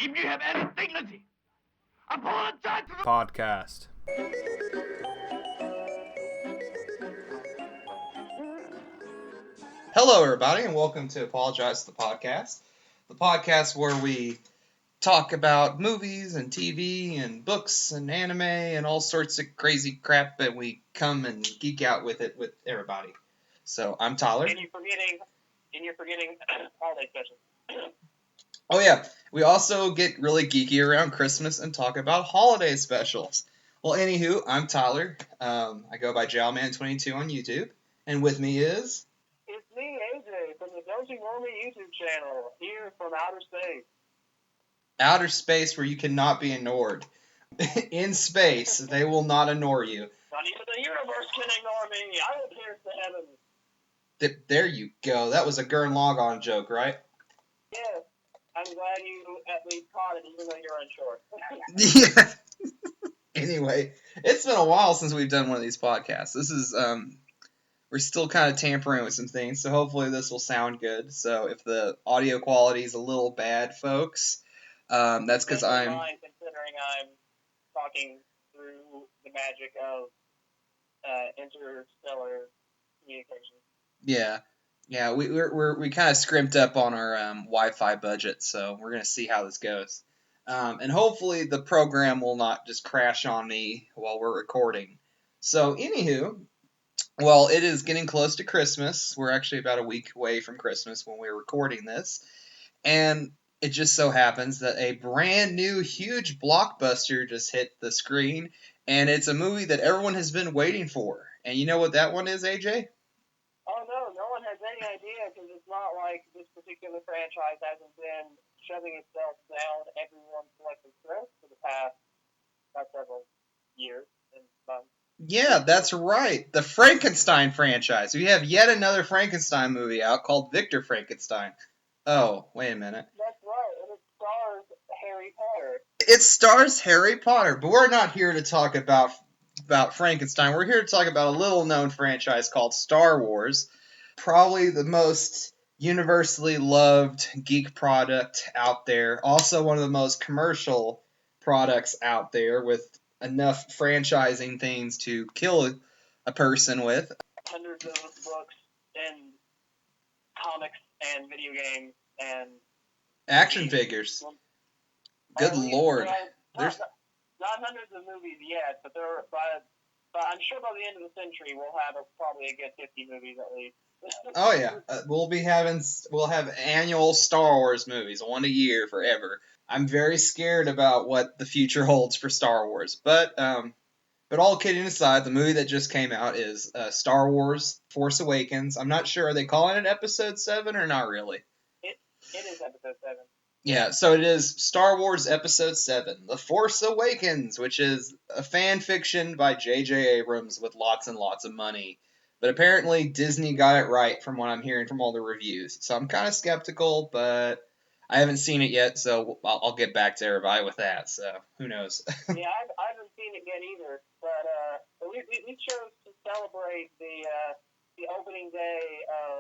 If you have any dignity, apologize to the podcast. Hello, everybody, and welcome to Apologize to the podcast where we talk about movies and TV and books and anime and all sorts of crazy crap, and we come and geek out with it with everybody. So I'm Tyler. And you're forgetting holiday specials. Oh yeah, we also get really geeky around Christmas and talk about holiday specials. Well, anywho, I'm Tyler. I go by Jowman22 on YouTube, and with me is. It's me, AJ, from the Don't You Know Me YouTube channel, here from outer space. Outer space where you cannot be ignored. In space, they will not ignore you. Not even the universe can ignore me. I will pierce the heavens. There you go. That was a Gurren Lagann joke, right? Yes. I'm glad you at least caught it, even though you're unsure. Yeah. Anyway, it's been a while since we've done one of these podcasts. This is, we're still kind of tampering with some things, so hopefully this will sound good. So if the audio quality is a little bad, folks, that's because Considering I'm talking through the magic of interstellar communication. Yeah, we kind of scrimped up on our Wi-Fi budget, so we're gonna see how this goes. And hopefully the program will not just crash on me while we're recording. So, anywho, well, it is getting close to Christmas. We're actually about a week away from Christmas when we're recording this, and it just so happens that a brand new, huge blockbuster just hit the screen, and it's a movie that everyone has been waiting for. And you know what that one is, AJ? Oh, no one has any idea, because it's not like this particular franchise hasn't been shoving itself down everyone's collective throat for the past several years and months. Yeah, that's right. The Frankenstein franchise. We have yet another Frankenstein movie out called Victor Frankenstein. Oh, wait a minute. That's right, and it stars Harry Potter. It stars Harry Potter, but we're not here to talk about Frankenstein. We're here to talk about a little-known franchise called Star Wars. Probably the most universally loved geek product out there. Also one of the most commercial products out there with enough franchising things to kill a person with. Hundreds of books and comics and video games and action figures. Good lord. There's not hundreds of movies yet, but I'm sure by the end of the century we'll have probably a good 50 movies at least. Oh yeah, we'll have annual Star Wars movies, one a year forever. I'm very scared about what the future holds for Star Wars, but all kidding aside, the movie that just came out is Star Wars: Force Awakens. I'm not sure, are they calling it Episode 7 or not really? It is Episode 7. Yeah, so it is Star Wars Episode 7, The Force Awakens, which is a fan fiction by J.J. Abrams with lots and lots of money. But apparently Disney got it right from what I'm hearing from all the reviews. So I'm kind of skeptical, but I haven't seen it yet, so I'll get back to everybody with that. So who knows? Yeah, I haven't seen it yet either. But we chose to celebrate the opening day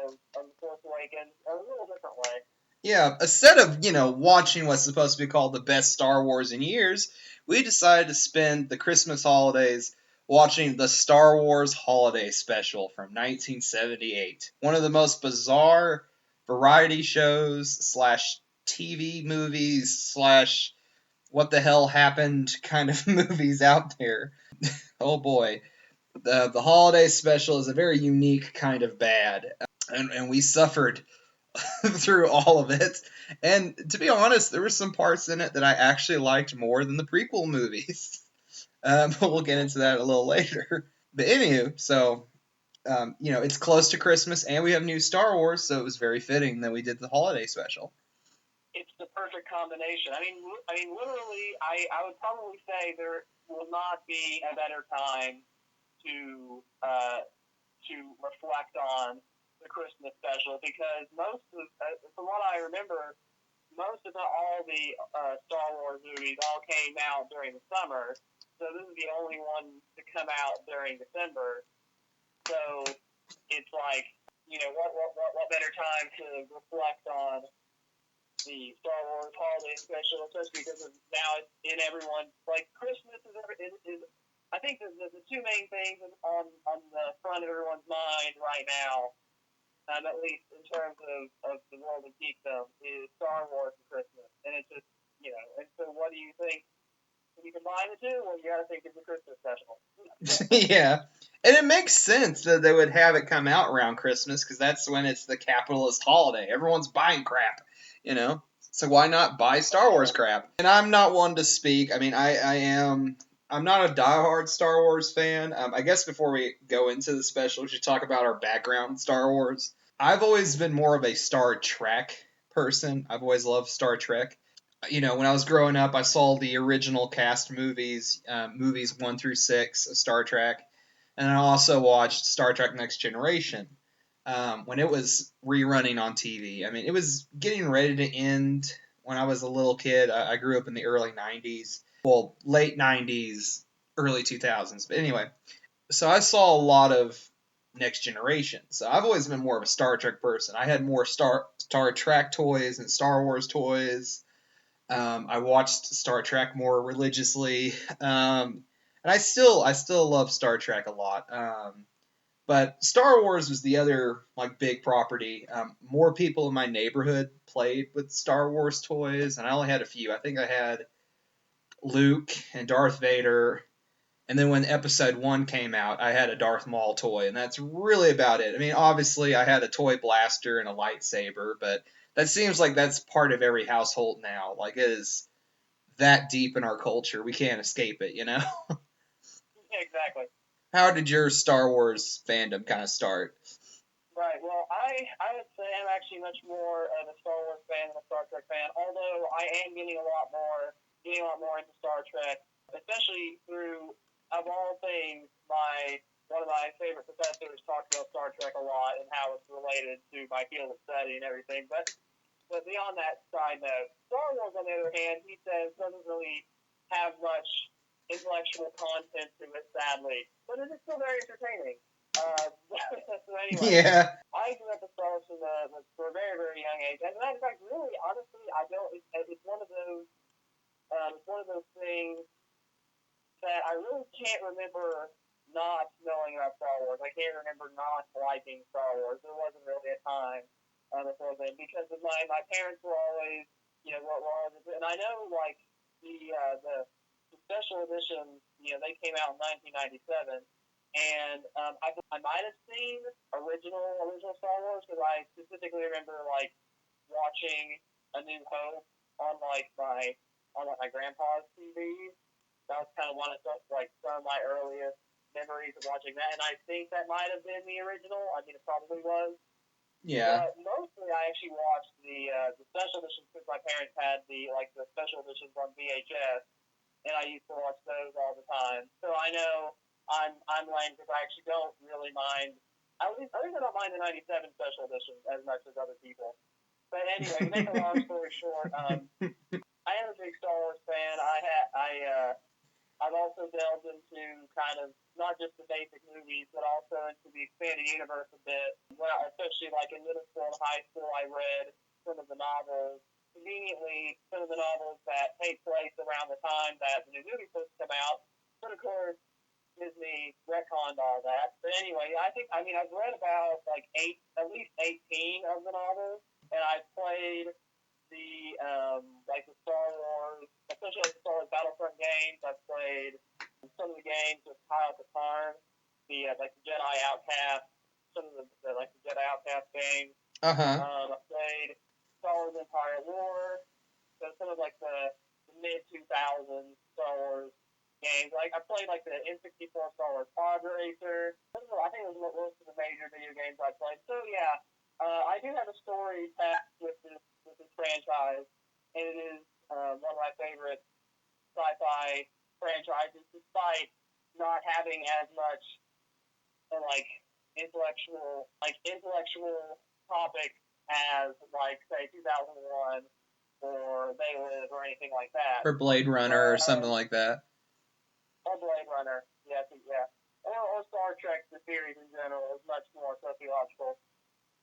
of The Force Awakens a little different way. Yeah, instead of, watching what's supposed to be called the best Star Wars in years, we decided to spend the Christmas holidays watching the Star Wars Holiday Special from 1978. One of the most bizarre variety shows / TV movies / what the hell happened kind of movies out there. Oh boy. The Holiday Special is a very unique kind of bad, and we suffered through all of it. And to be honest, there were some parts in it that I actually liked more than the prequel movies. But we'll get into that a little later. But anywho, so, it's close to Christmas and we have new Star Wars, so it was very fitting that we did the holiday special. It's the perfect combination. I mean, literally, I would probably say there will not be a better time to reflect on the Christmas special, because most of, from what I remember, most of all the Star Wars movies all came out during the summer, so this is the only one to come out during December. So it's like, what better time to reflect on the Star Wars holiday special, especially because now it's in everyone's, like, Christmas is I think the two main things on the front of everyone's mind right now, at least in terms of the world of geekdom, is Star Wars and Christmas. And it's just, and so what do you think? When you combine the two, well, you got to think it's a Christmas special. Yeah. And it makes sense that they would have it come out around Christmas because that's when it's the capitalist holiday. Everyone's buying crap, you know? So why not buy Star Wars crap? And I'm not one to speak. I mean, I'm not a diehard Star Wars fan. I guess before we go into the special, we should talk about our background in Star Wars. I've always been more of a Star Trek person. I've always loved Star Trek. When I was growing up, I saw the original cast movies, movies 1 through 6 of Star Trek, and I also watched Star Trek Next Generation when it was rerunning on TV. I mean, it was getting ready to end when I was a little kid. I grew up in the early 90s, well, late 90s, early 2000s. But anyway, so I saw a lot of Next Generation. So I've always been more of a Star Trek person. I had more Star Trek toys and Star Wars toys. I watched Star Trek more religiously, and I still love Star Trek a lot. But Star Wars was the other like big property. More people in my neighborhood played with Star Wars toys, and I only had a few. I think I had Luke and Darth Vader, and then when Episode 1 came out, I had a Darth Maul toy, and that's really about it. I mean, obviously, I had a toy blaster and a lightsaber, but that seems like that's part of every household now. Like, it is that deep in our culture. We can't escape it, Yeah, exactly. How did your Star Wars fandom kind of start? Right. Well, I would say I'm actually much more of a Star Wars fan than a Star Trek fan. Although I am getting a lot more into Star Trek, especially through, of all things, one of my favorite professors talked about Star Trek a lot and how it's related to my field of study and everything. But beyond that side note, Star Wars, on the other hand, he says doesn't really have much intellectual content to it, sadly, but it is still very entertaining. So anyway, Yeah. I grew up with Star Wars from a very, very young age. As a matter of fact, really, honestly, I don't. It's one of those. It's one of those things that I really can't remember not knowing about Star Wars. I can't remember not liking Star Wars. There wasn't really a time before then because of my parents were always, what were always, and I know like the special editions, they came out in 1997. And I might have seen original Star Wars because I specifically remember like watching A New Hope on my grandpa's TV. That was kind of one of some of my earliest memories of watching that, and I think that might have been the original. I mean, it probably was. Yeah. But mostly, I actually watched the special editions because my parents had the special editions on VHS, and I used to watch those all the time. So I know I'm lame because I actually don't really mind. At least I don't mind the '97 special edition as much as other people. But anyway, to make a long story short, I am a big Star Wars fan. I've also delved into kind of not just the basic movies, but also into the expanded universe a bit. Well, especially like in middle school and high school, I read some of the novels. Conveniently, some of the novels that take place around the time that the new movie supposed to come out. But of course, Disney retconned all that. But anyway, I've read about at least 18 of the novels, and I've played the Star Wars, especially like the Star Wars Battlefront games. I've played some of the games with Kyle Katarn, the Jedi Outcast, some of the Jedi Outcast games. I've played Star Wars Empire War, so some of the mid 2000s Star Wars games. Like I played the N64 Star Wars Pod Racer. I think those were most of the major video games I played. So yeah, I do have a story packed with this franchise, and it is one of my favorite sci-fi franchises, despite not having as much intellectual topic as say 2001 or They Live or anything like that. Or Blade Runner or something like that. Or Blade Runner, yeah. Or Star Trek, the series in general, is much more sociological.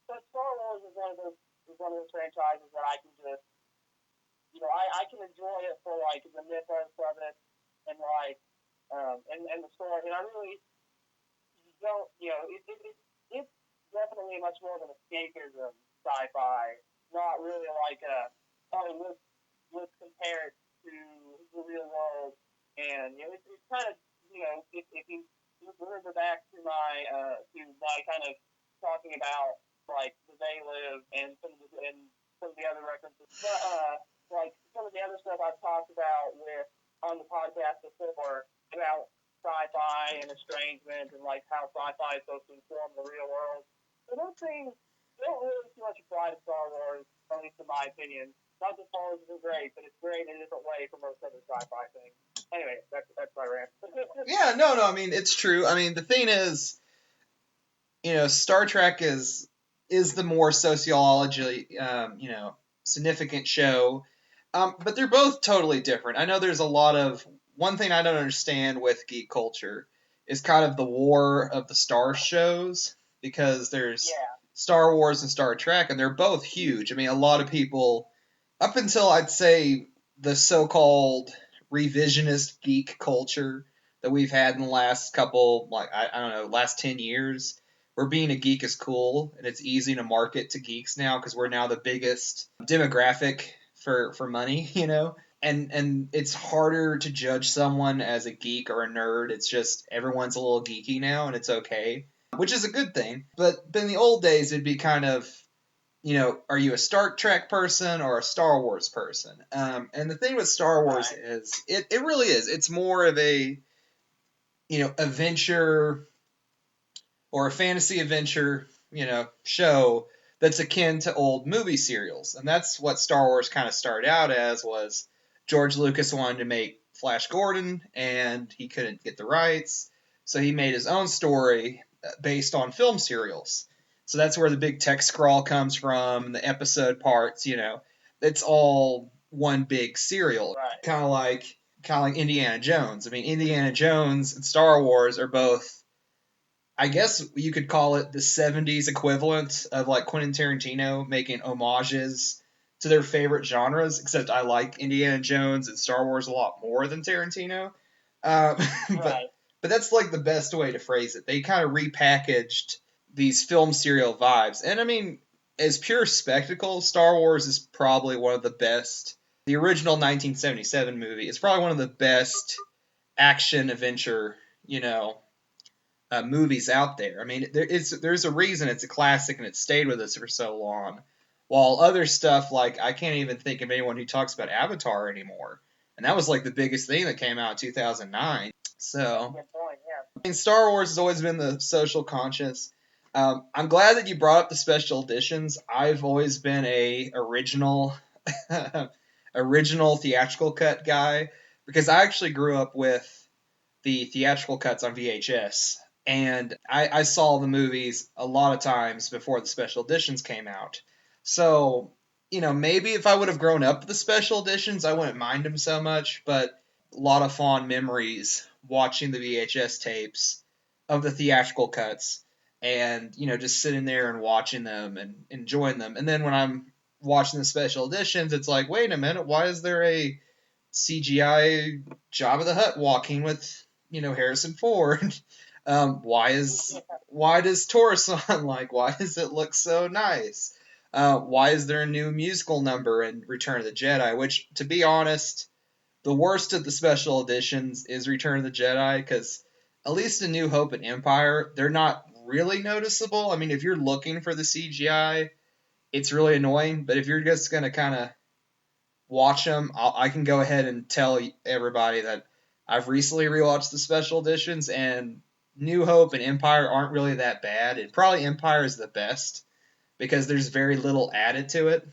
But Star Wars is one of those franchises that I can just I can enjoy it for like the mythos of it and like and the story, and I really don't, it's definitely much more of an escapism sci-fi, not really like let's compare it to the real world, and it's kind of if you remember back to my kind of talking about like the They Live and some of the other references, but like some of the other stuff I've talked about with on the podcast before about sci-fi and estrangement and like how sci-fi is supposed to inform the real world. So those things don't really too much apply to Star Wars, at least in my opinion. Not that Star Wars isn't great, but it's great in a different way from most other sci-fi things. Anyway, that's my rant. Yeah, no, I mean it's true. I mean the thing is, Star Trek is the more sociologically, significant show. But they're both totally different. I know there's a lot of one thing I don't understand with geek culture is kind of the war of the stars shows because there's Star Wars and Star Trek, and they're both huge. I mean, a lot of people up until I'd say the so-called revisionist geek culture that we've had in the last couple, like I don't know, last 10 years, where being a geek is cool and it's easy to market to geeks now because we're now the biggest demographic for money, and it's harder to judge someone as a geek or a nerd. It's just everyone's a little geeky now and it's okay, which is a good thing. But in the old days, it'd be kind of, are you a Star Trek person or a Star Wars person? And the thing with Star Wars is it really is. It's more of a, adventure or a fantasy adventure, show that's akin to old movie serials. And that's what Star Wars kind of started out as was George Lucas wanted to make Flash Gordon and he couldn't get the rights. So he made his own story based on film serials. So that's where the big text scrawl comes from, the episode parts, it's all one big serial. Right. Kind of like Indiana Jones. I mean, Indiana Jones and Star Wars are both, I guess you could call it the 70s equivalent of like Quentin Tarantino making homages to their favorite genres, except I like Indiana Jones and Star Wars a lot more than Tarantino. Um, Right. but that's like the best way to phrase it. They kind of repackaged these film serial vibes. And I mean, as pure spectacle, Star Wars is probably one of the best. The original 1977 movie is probably one of the best action adventure, movies out there. I mean, there's a reason it's a classic and it stayed with us for so long. While other stuff like I can't even think of anyone who talks about Avatar anymore, and that was like the biggest thing that came out in 2009. So, Good point. Yeah. I mean, Star Wars has always been the social conscience. I'm glad that you brought up the special editions. I've always been a original theatrical cut guy because I actually grew up with the theatrical cuts on VHS. And I saw the movies a lot of times before the special editions came out. So, maybe if I would have grown up with the special editions, I wouldn't mind them so much. But a lot of fond memories watching the VHS tapes of the theatrical cuts and, just sitting there and watching them and enjoying them. And then when I'm watching the special editions, it's like, wait a minute, why is there a CGI Jabba the Hutt walking with, Harrison Ford? Why does Coruscant why does it look so nice? Why is there a new musical number in Return of the Jedi? Which, to be honest, the worst of the special editions is Return of the Jedi because at least in New Hope and Empire, they're not really noticeable. I mean, if you're looking for the CGI, it's really annoying. But if you're just gonna kind of watch them, I can go ahead and tell everybody that I've recently rewatched the special editions, and New Hope and Empire aren't really that bad. And probably Empire is the best because there's very little added to it.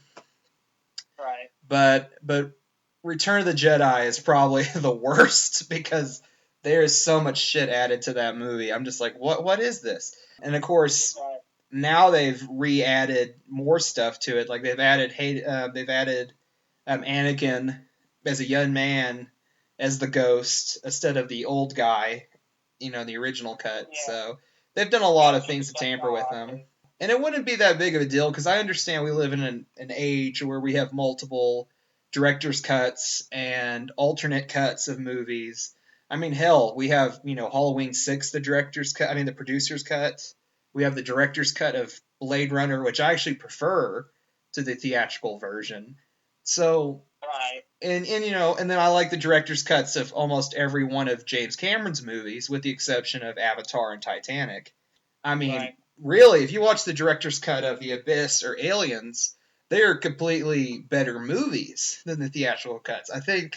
Right. But Return of the Jedi is probably the worst because there is so much shit added to that movie. I'm just like, what is this? And of course, now they've re-added more stuff to it. Like they've added Anakin as a young man as the ghost instead of the old guy, the original cut. Yeah. So they've done a lot of things to tamper with them. And it wouldn't be that big of a deal because I understand we live in an age where we have multiple director's cuts and alternate cuts of movies. I mean, hell, we have, Halloween 6, the director's cut, the producer's cut. We have the director's cut of Blade Runner, which I actually prefer to the theatrical version. So, Right. and then I like the director's cuts of almost every one of James Cameron's movies, with the exception of Avatar and Titanic. I mean, Right. really, if you watch the director's cut of The Abyss or Aliens, they are completely better movies than the theatrical cuts. I think,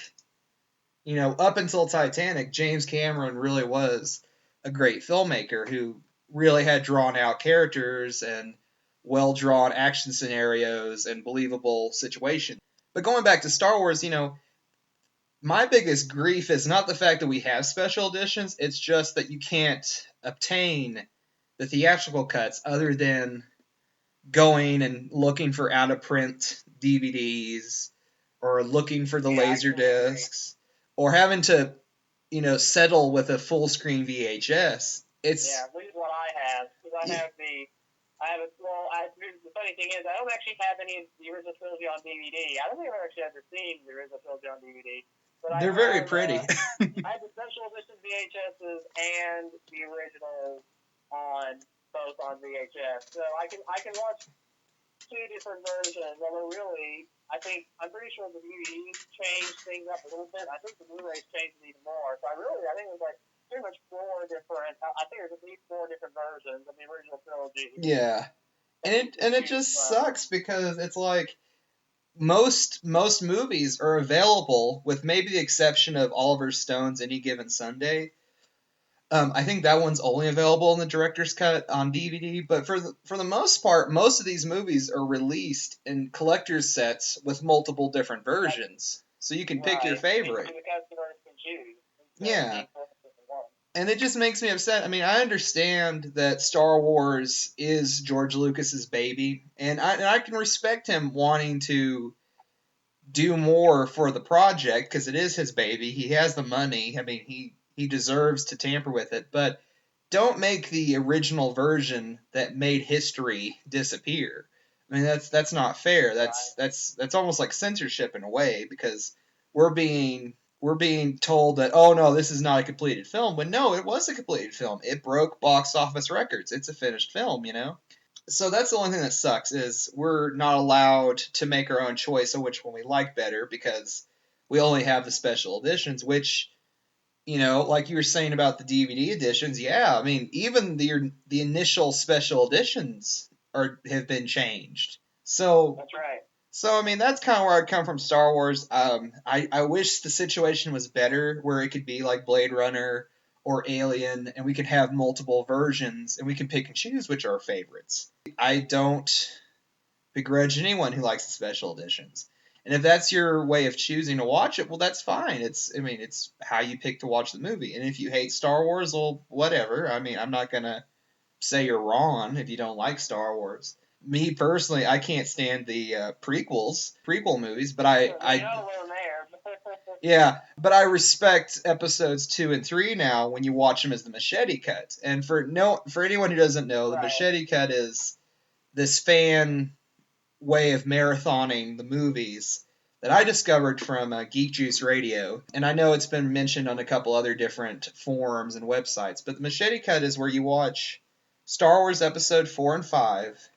up until Titanic, James Cameron really was a great filmmaker who really had drawn out characters and well drawn action scenarios and believable situations. But going back to Star Wars, my biggest grief is not the fact that we have special editions, it's just that you can't obtain the theatrical cuts other than going and looking for out of print DVDs or looking for the laser discs or having to, settle with a full screen VHS. Which is what I have, because I have the funny thing is, I don't actually have any of the original trilogy on DVD. I don't think I've actually ever seen the original trilogy on DVD. But they're very pretty. I have the special edition VHSs and the original both on VHS, so I can watch two different versions. Although really, I'm pretty sure the DVDs changed things up a little bit. I think the Blu-rays changed it even more. So I think it was like pretty much four different. I think there's at least four different versions of the original trilogy. Yeah, and it just sucks because it's like most movies are available with maybe the exception of Oliver Stone's Any Given Sunday. I think that one's only available in the director's cut on DVD, but for the most part, most of these movies are released in collector's sets with multiple different versions, so you can pick your favorite. Yeah. And it just makes me upset. I mean, I understand that Star Wars is George Lucas's baby, and I can respect him wanting to do more for the project because it is his baby. He has the money. I mean, he deserves to tamper with it, but don't make the original version that made history disappear. I mean, that's not fair. That's almost like censorship in a way because we're being told that, oh no, this is not a completed film, when no, it was a completed film. It broke box office records. It's a finished film, So that's the only thing that sucks is we're not allowed to make our own choice of which one we like better because we only have the special editions, which, like you were saying about the DVD editions, yeah, I mean, even the initial special editions have been changed. So that's right. So, I mean, that's kind of where I come from Star Wars. I wish the situation was better where it could be like Blade Runner or Alien and we could have multiple versions and we can pick and choose which are our favorites. I don't begrudge anyone who likes the special editions. And if that's your way of choosing to watch it, well, that's fine. It's how you pick to watch the movie. And if you hate Star Wars, well, whatever. I mean, I'm not going to say you're wrong if you don't like Star Wars. Me personally, I can't stand the prequel movies, but yeah, but I respect episodes 2 and 3 now when you watch them as the machete cut. And for anyone who doesn't know, the machete cut is this fan way of marathoning the movies that I discovered from Geek Juice Radio, and I know it's been mentioned on a couple other different forums and websites. But the machete cut is where you watch Star Wars Episode 4 and 5.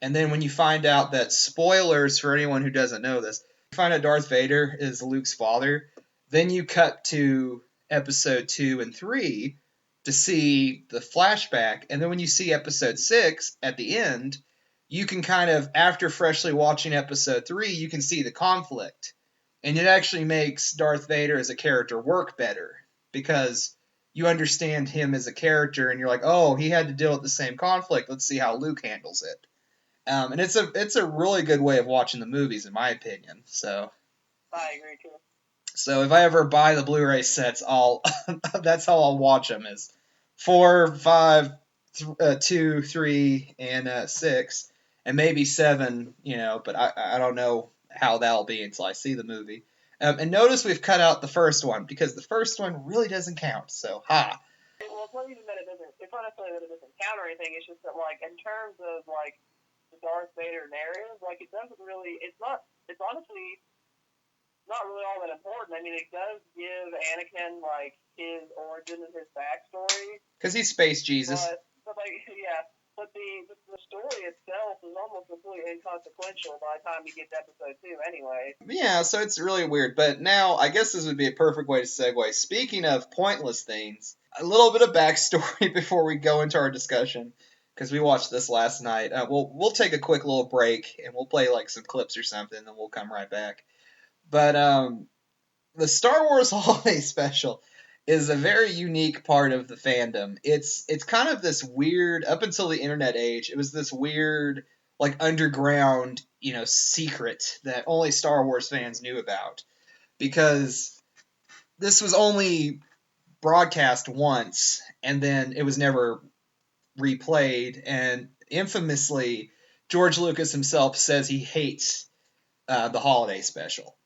And then when you find out that, spoilers for anyone who doesn't know this, you find out Darth Vader is Luke's father, then you cut to Episode 2 and 3 to see the flashback. And then when you see Episode 6 at the end, you can kind of, after freshly watching Episode 3, you can see the conflict. And it actually makes Darth Vader as a character work better because you understand him as a character and you're like, oh, he had to deal with the same conflict. Let's see how Luke handles it. And it's a really good way of watching the movies, in my opinion. So I agree too. So if I ever buy the Blu-ray sets, that's how I'll watch them: is 4, 5, 2, 3, and 6, and maybe 7. But I don't know how that'll be until I see the movie. And notice we've cut out the first one because the first one really doesn't count. So Well, it's not even that it doesn't. It's not necessarily that it doesn't count or anything. It's just that, like, in terms of like the Darth Vader narrative, like, it doesn't really. It's not. It's honestly not really all that important. I mean, it does give Anakin, like, his origin and his backstory. Because he's Space Jesus. But like, yeah. But the story itself is almost completely inconsequential by the time you get to episode 2 anyway. Yeah, so it's really weird. But now, I guess this would be a perfect way to segue. Speaking of pointless things, a little bit of backstory before we go into our discussion, because we watched this last night. We'll take a quick little break, and we'll play like some clips or something, and then we'll come right back. But the Star Wars Holiday Special is a very unique part of the fandom. It's kind of this weird, up until the internet age, it was this weird, like, underground, secret that only Star Wars fans knew about. Because this was only broadcast once, and then it was never replayed, and infamously, George Lucas himself says he hates the Holiday Special.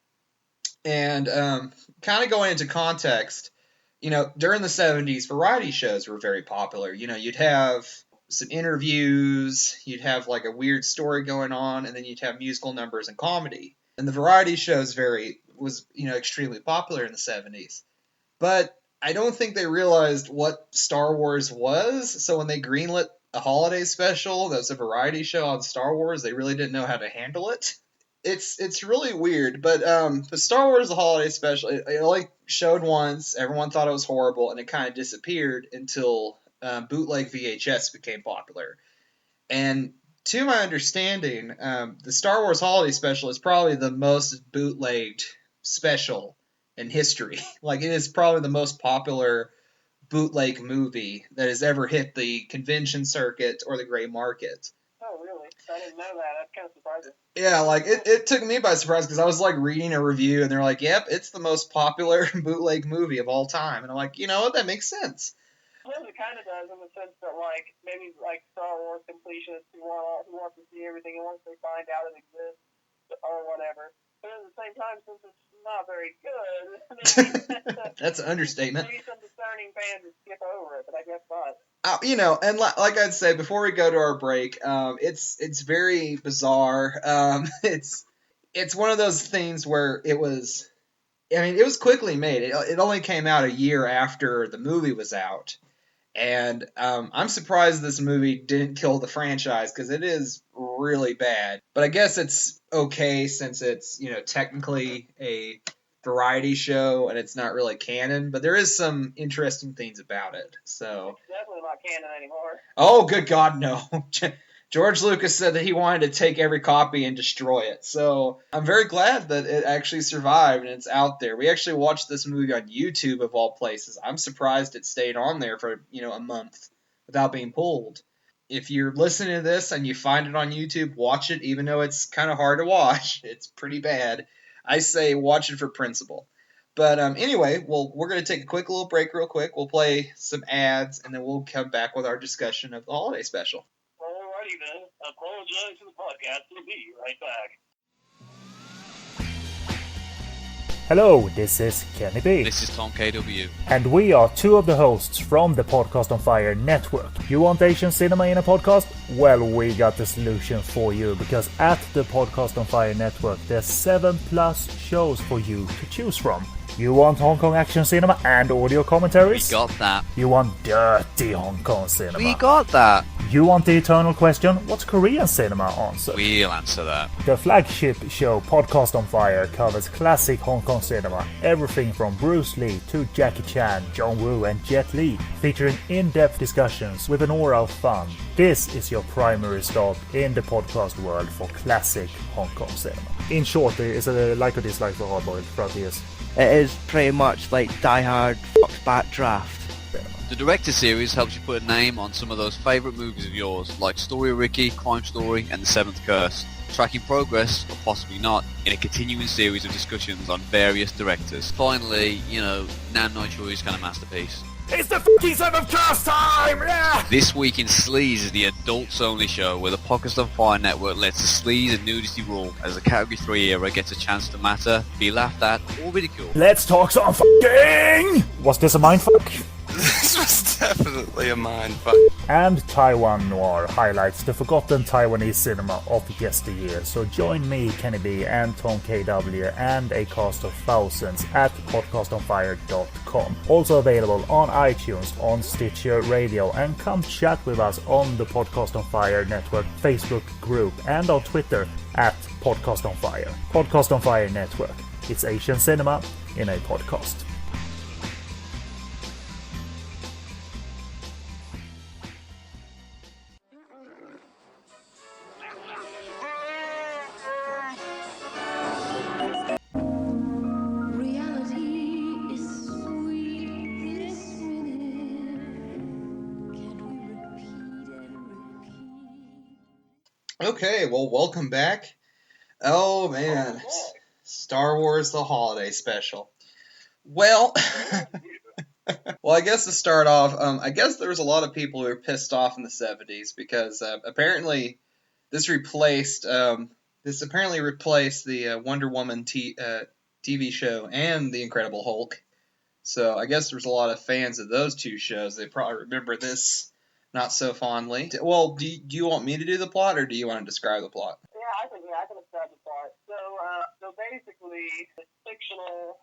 And kind of going into context, during the 70s, variety shows were very popular. You'd have some interviews, you'd have like a weird story going on, and then you'd have musical numbers and comedy. And the variety shows was extremely popular in the 70s. But I don't think they realized what Star Wars was, so when they greenlit a holiday special that was a variety show on Star Wars, they really didn't know how to handle it. It's really weird, but the Star Wars The Holiday Special, it only showed once, everyone thought it was horrible, and it kind of disappeared until bootleg VHS became popular. And to my understanding, the Star Wars Holiday Special is probably the most bootlegged special in history. Like, it is probably the most popular bootleg movie that has ever hit the convention circuit or the gray market. Oh, really? I didn't know that. That's kind of surprising. Yeah, like, it took me by surprise because I was, like, reading a review, and they're like, yep, it's the most popular bootleg movie of all time. And I'm like, you know what, that makes sense. Well, it kind of does in the sense that, like, maybe, like, Star Wars completionists who want to see everything, and once they find out it exists, or whatever. But at the same time, since it's not very good, maybe, that's an understatement. Maybe some discerning fans would skip over it, but I guess not. And like I'd say before we go to our break, it's very bizarre. It's one of those things where it was quickly made. It only came out a year after the movie was out, and I'm surprised this movie didn't kill the franchise because it is really bad. But I guess it's okay since it's technically a variety show and it's not really canon, but there is some interesting things about it. So it's definitely not canon anymore. Oh, good God, no. George Lucas said that he wanted to take every copy and destroy it. So I'm very glad that it actually survived and it's out there. We actually watched this movie on YouTube of all places. I'm surprised it stayed on there for, a month without being pulled. If you're listening to this and you find it on YouTube, watch it, even though it's kind of hard to watch. It's pretty bad. I say watch it for principle. But anyway, we're going to take a quick little break real quick. We'll play some ads, and then we'll come back with our discussion of the holiday special. Alrighty then. Apologize for the podcast. We'll be right back. Hello, this is Kenny B. This is Tom KW. And we are two of the hosts from the Podcast on Fire network. You want Asian cinema in a podcast? Well, we got the solution for you, because at the Podcast on Fire network, there's 7+ shows for you to choose from. You want Hong Kong action cinema and audio commentaries? We got that. You want dirty Hong Kong cinema? We got that. You want the eternal question, what's Korean cinema answered? We'll answer that. The flagship show Podcast on Fire covers classic Hong Kong cinema, everything from Bruce Lee to Jackie Chan, John Woo and Jet Li, featuring in-depth discussions with an aura of fun. This is your primary stop in the podcast world for classic Hong Kong cinema. In short, it's a like or dislike for Hardboiled throughout the years. It is pretty much like Die Hard fucked Backdraft. The Director Series helps you put a name on some of those favourite movies of yours, like Story of Ricky, Crime Story and The Seventh Curse, tracking progress, or possibly not, in a continuing series of discussions on various directors. Finally, Nam Nai Choi's kind of masterpiece. It's the fucking Seventh Curse time! Yeah! This Week in Sleaze is the adults-only show where the Podcast on Fire network lets the sleaze and nudity rule as the Category 3 era gets a chance to matter, be laughed at, or ridiculed. Let's talk some fucking... Was this a mindfuck? This was definitely a mindfuck. And Taiwan Noir highlights the forgotten Taiwanese cinema of yesteryear. So join me, Kenny B, and Tom KW, and a cast of thousands at podcastonfire.com. Also available on iTunes, on Stitcher Radio, and come chat with us on the Podcast on Fire Network Facebook group and on Twitter at Podcast on Fire. Podcast on Fire Network. It's Asian cinema in a podcast. Okay, well, welcome back. Oh, man. Star Wars The Holiday Special. Well, well, I guess to start off, I guess there was a lot of people who were pissed off in the 70s because apparently this apparently replaced the Wonder Woman TV show and The Incredible Hulk. So I guess there's a lot of fans of those two shows. They probably remember this not so fondly. Well, do you want me to do the plot, or do you want to describe the plot? Yeah, I can describe the plot. So basically, it's fictional.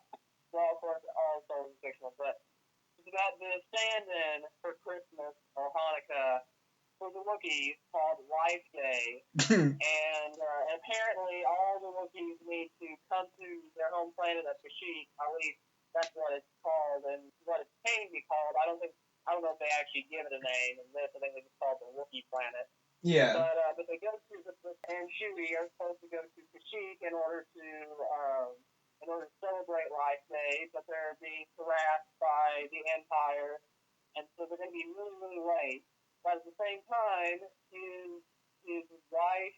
Well, of course, all stories are fictional, but it's about the stand-in for Christmas or Hanukkah for the Wookiees called Life Day. And apparently, all the Wookiees need to come to their home planet of Kashyyyk. At least that's what it's called, and what it can be called. I don't know if they actually give it a name. In this, I think they just call it the Wookiee planet. Yeah. But they go to and Chewie are supposed to go to Kashyyyk in order to celebrate Life Day, but they're being harassed by the Empire, and so they're going to be really, really late. But at the same time, his wife,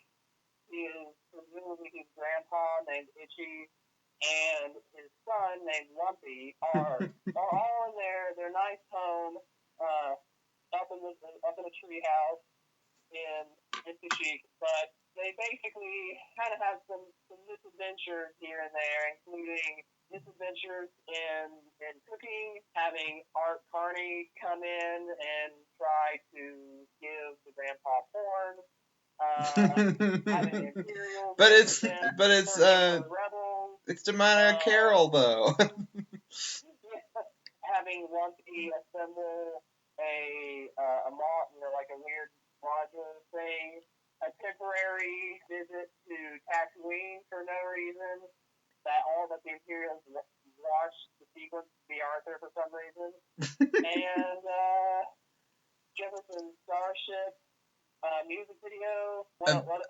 presumably his grandpa named Itchy, and his son named Lumpy are all in their nice home up in a tree house in Kashyyyk, but they basically kind of have some misadventures here and there, including misadventures in cooking, having Art Carney come in and try to give the grandpa porn. Having the Imperials, but it's rebels. It's Demonic Carol though. Having Lumpy assemble a like a weird module thing, a temporary visit to Tatooine for no reason. That the Imperials watched the sequence be Arthur for some reason, and Jefferson Starship music video. There was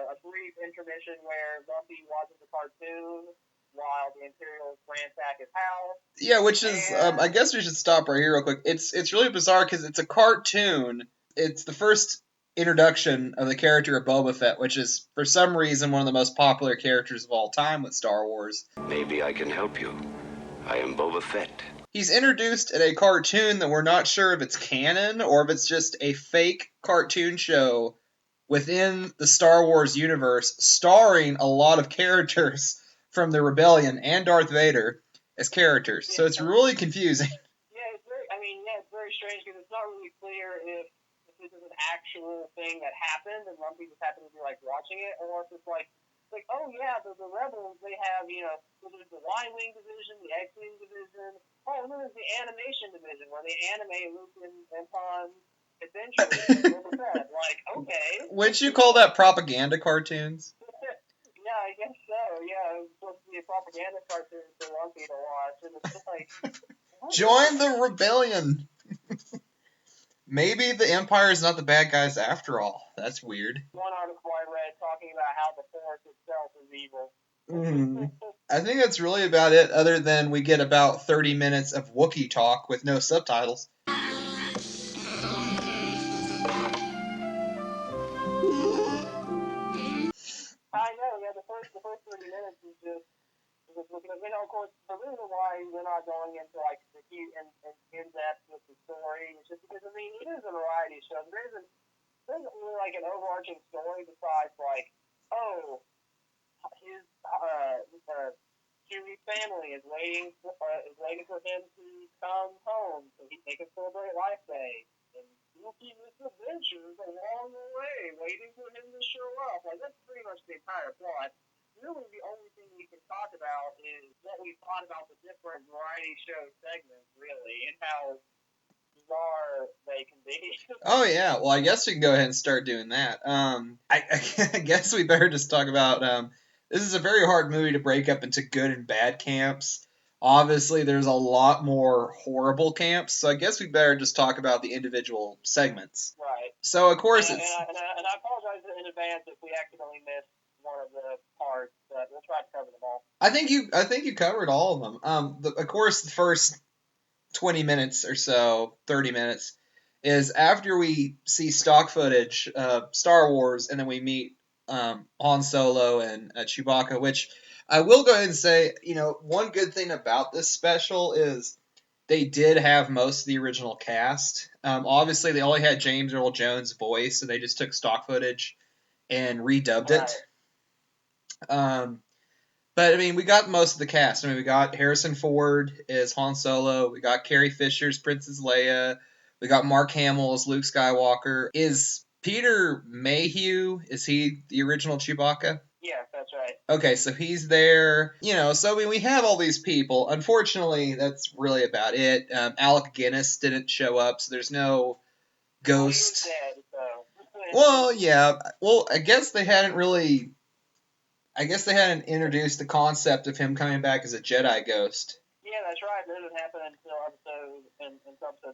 a brief intermission where Lumpy watches a cartoon while the Imperials ransack his house. Yeah, which is I guess we should stop right here real quick. It's really bizarre because it's a cartoon. It's the first introduction of the character of Boba Fett, which is for some reason one of the most popular characters of all time with Star Wars. Maybe I can help you. I am Boba Fett. He's introduced in a cartoon that we're not sure if it's canon or if it's just a fake cartoon show within the Star Wars universe, starring a lot of characters from the Rebellion and Darth Vader as characters. So it's really confusing. Yeah, it's very strange because it's not really clear if this is an actual thing that happened and Lumpy just happened to be like watching it, or if it's like oh yeah, the Rebels, they have, there's the Y-Wing division, the X-Wing division, and then there's the animation division where they animate Luke and Han's adventures. Like, okay. Wouldn't you call that propaganda cartoons? Yeah, I guess so. Yeah, it was supposed to be a propaganda cartoon for Lumpy to watch, and it's just like, join the rebellion. Maybe the Empire is not the bad guys after all. That's weird. One article I read talking about how the Force itself is evil. I think that's really about it, other than we get about 30 minutes of Wookiee talk with no subtitles. I know, yeah, the first 30 minutes is just looking at, of course, the reason why we're not going into, like, the in-depth with the story is just because, it is a variety show. There isn't really, like, an overarching story besides, like, his Chewie's family is waiting for him to comes home so they can celebrate Life Day. And Spooky misadventures along the way, waiting for him to show up. Like, that's pretty much the entire plot. Really, the only thing we can talk about is what we thought about the different variety show segments, really, and how bizarre they can be. Oh yeah, well I guess we can go ahead and start doing that. I guess we better just talk about. This is a very hard movie to break up into good and bad camps. Obviously, there's a lot more horrible camps, so I guess we better just talk about the individual segments. Right. So of course And it's. I apologize in advance if we accidentally missed one of the parts, but we'll try to cover them all. I think you covered all of them. Of course, the first 20 minutes or so, 30 minutes, is after we see stock footage of Star Wars, and then we meet Han Solo and Chewbacca, which I will go ahead and say, one good thing about this special is they did have most of the original cast. Obviously, they only had James Earl Jones' voice, so they just took stock footage and redubbed it. But, I mean, we got most of the cast. I mean, we got Harrison Ford as Han Solo. We got Carrie Fisher as Princess Leia. We got Mark Hamill as Luke Skywalker. Is Peter Mayhew, is he the original Chewbacca? Yeah, that's right. Okay, so he's there. So I mean, we have all these people. Unfortunately, that's really about it. Alec Guinness didn't show up, so there's no ghost. Well, he was dead, so. Well, yeah. Well, I guess they hadn't introduced the concept of him coming back as a Jedi ghost. Yeah, that's right. That doesn't happen until episode 5.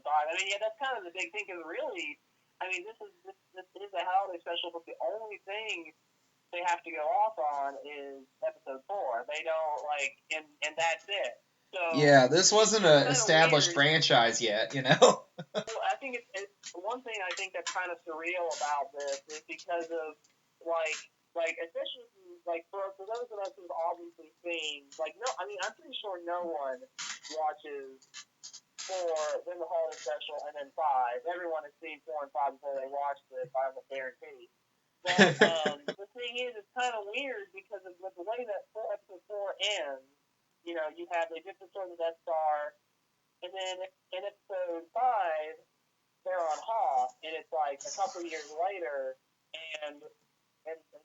I mean, yeah, that's kind of the big thing. Because really, I mean, this is a holiday special, but the only thing they have to go off on is episode 4. They don't and that's it. So yeah, this wasn't an established weird. Franchise yet, Well, I think it's one thing I think that's kind of surreal about this is because of especially for those of us who've obviously seen I'm pretty sure no one watches 4, then the holiday special, and then 5. Everyone has seen 4 and 5 before they watch this, I will guarantee. But the thing is, it's kind of weird because of the way that episode 4 ends. They just destroy the Death Star, and then in episode 5, they're on Hoth, and it's like a couple years later, and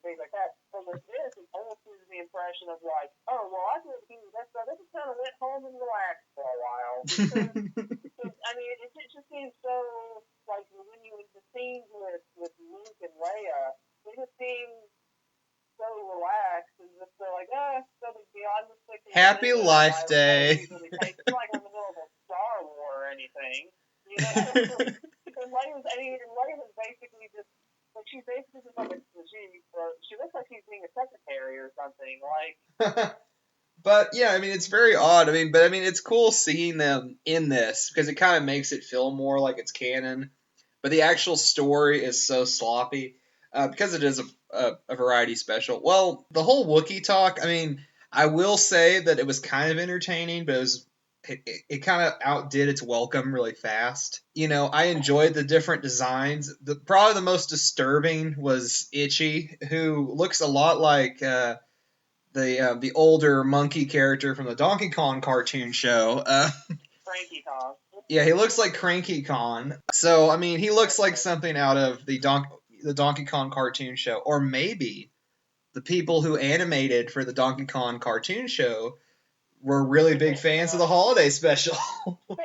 things like that. So with this, it almost gives the impression of oh, well, I didn't do that stuff. They just kind of went home and relaxed for a while. Because, I mean, it just seems so, when you the scenes with Luke and Leia, they just seem so relaxed and just so so big deal. I'm just thinking Happy Life Day. It's like in the middle of a Star War or anything. Because Leia was basically just she's basically just she looks like she's being a secretary or something. But yeah, I mean, it's very odd. I mean, it's cool seeing them in this because it kind of makes it feel more like it's canon. But the actual story is so sloppy because it is a variety special. Well, the whole Wookiee talk. I mean, I will say that it was kind of entertaining, but it kind of outdid its welcome really fast. I enjoyed the different designs. Probably the most disturbing was Itchy, who looks a lot like the older monkey character from the Donkey Kong cartoon show. Cranky Kong. Yeah, he looks like Cranky Kong. So, I mean, he looks like something out of the Donkey Kong cartoon show. Or maybe the people who animated for the Donkey Kong cartoon show were really big fans of the holiday special. Maybe.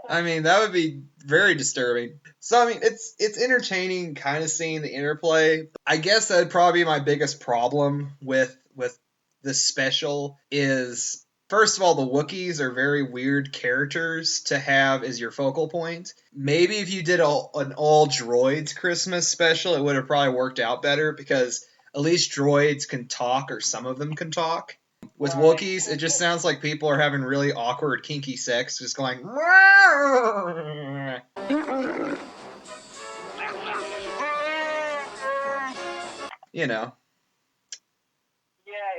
I mean, that would be very disturbing. So, I mean, it's entertaining kind of seeing the interplay. I guess that'd probably be my biggest problem with this special is, first of all, the Wookiees are very weird characters to have as your focal point. Maybe if you did an all droids Christmas special, it would have probably worked out better because at least droids can talk, or some of them can talk. With Wookiees, it just sounds like people are having really awkward, kinky sex, just going. Yeah,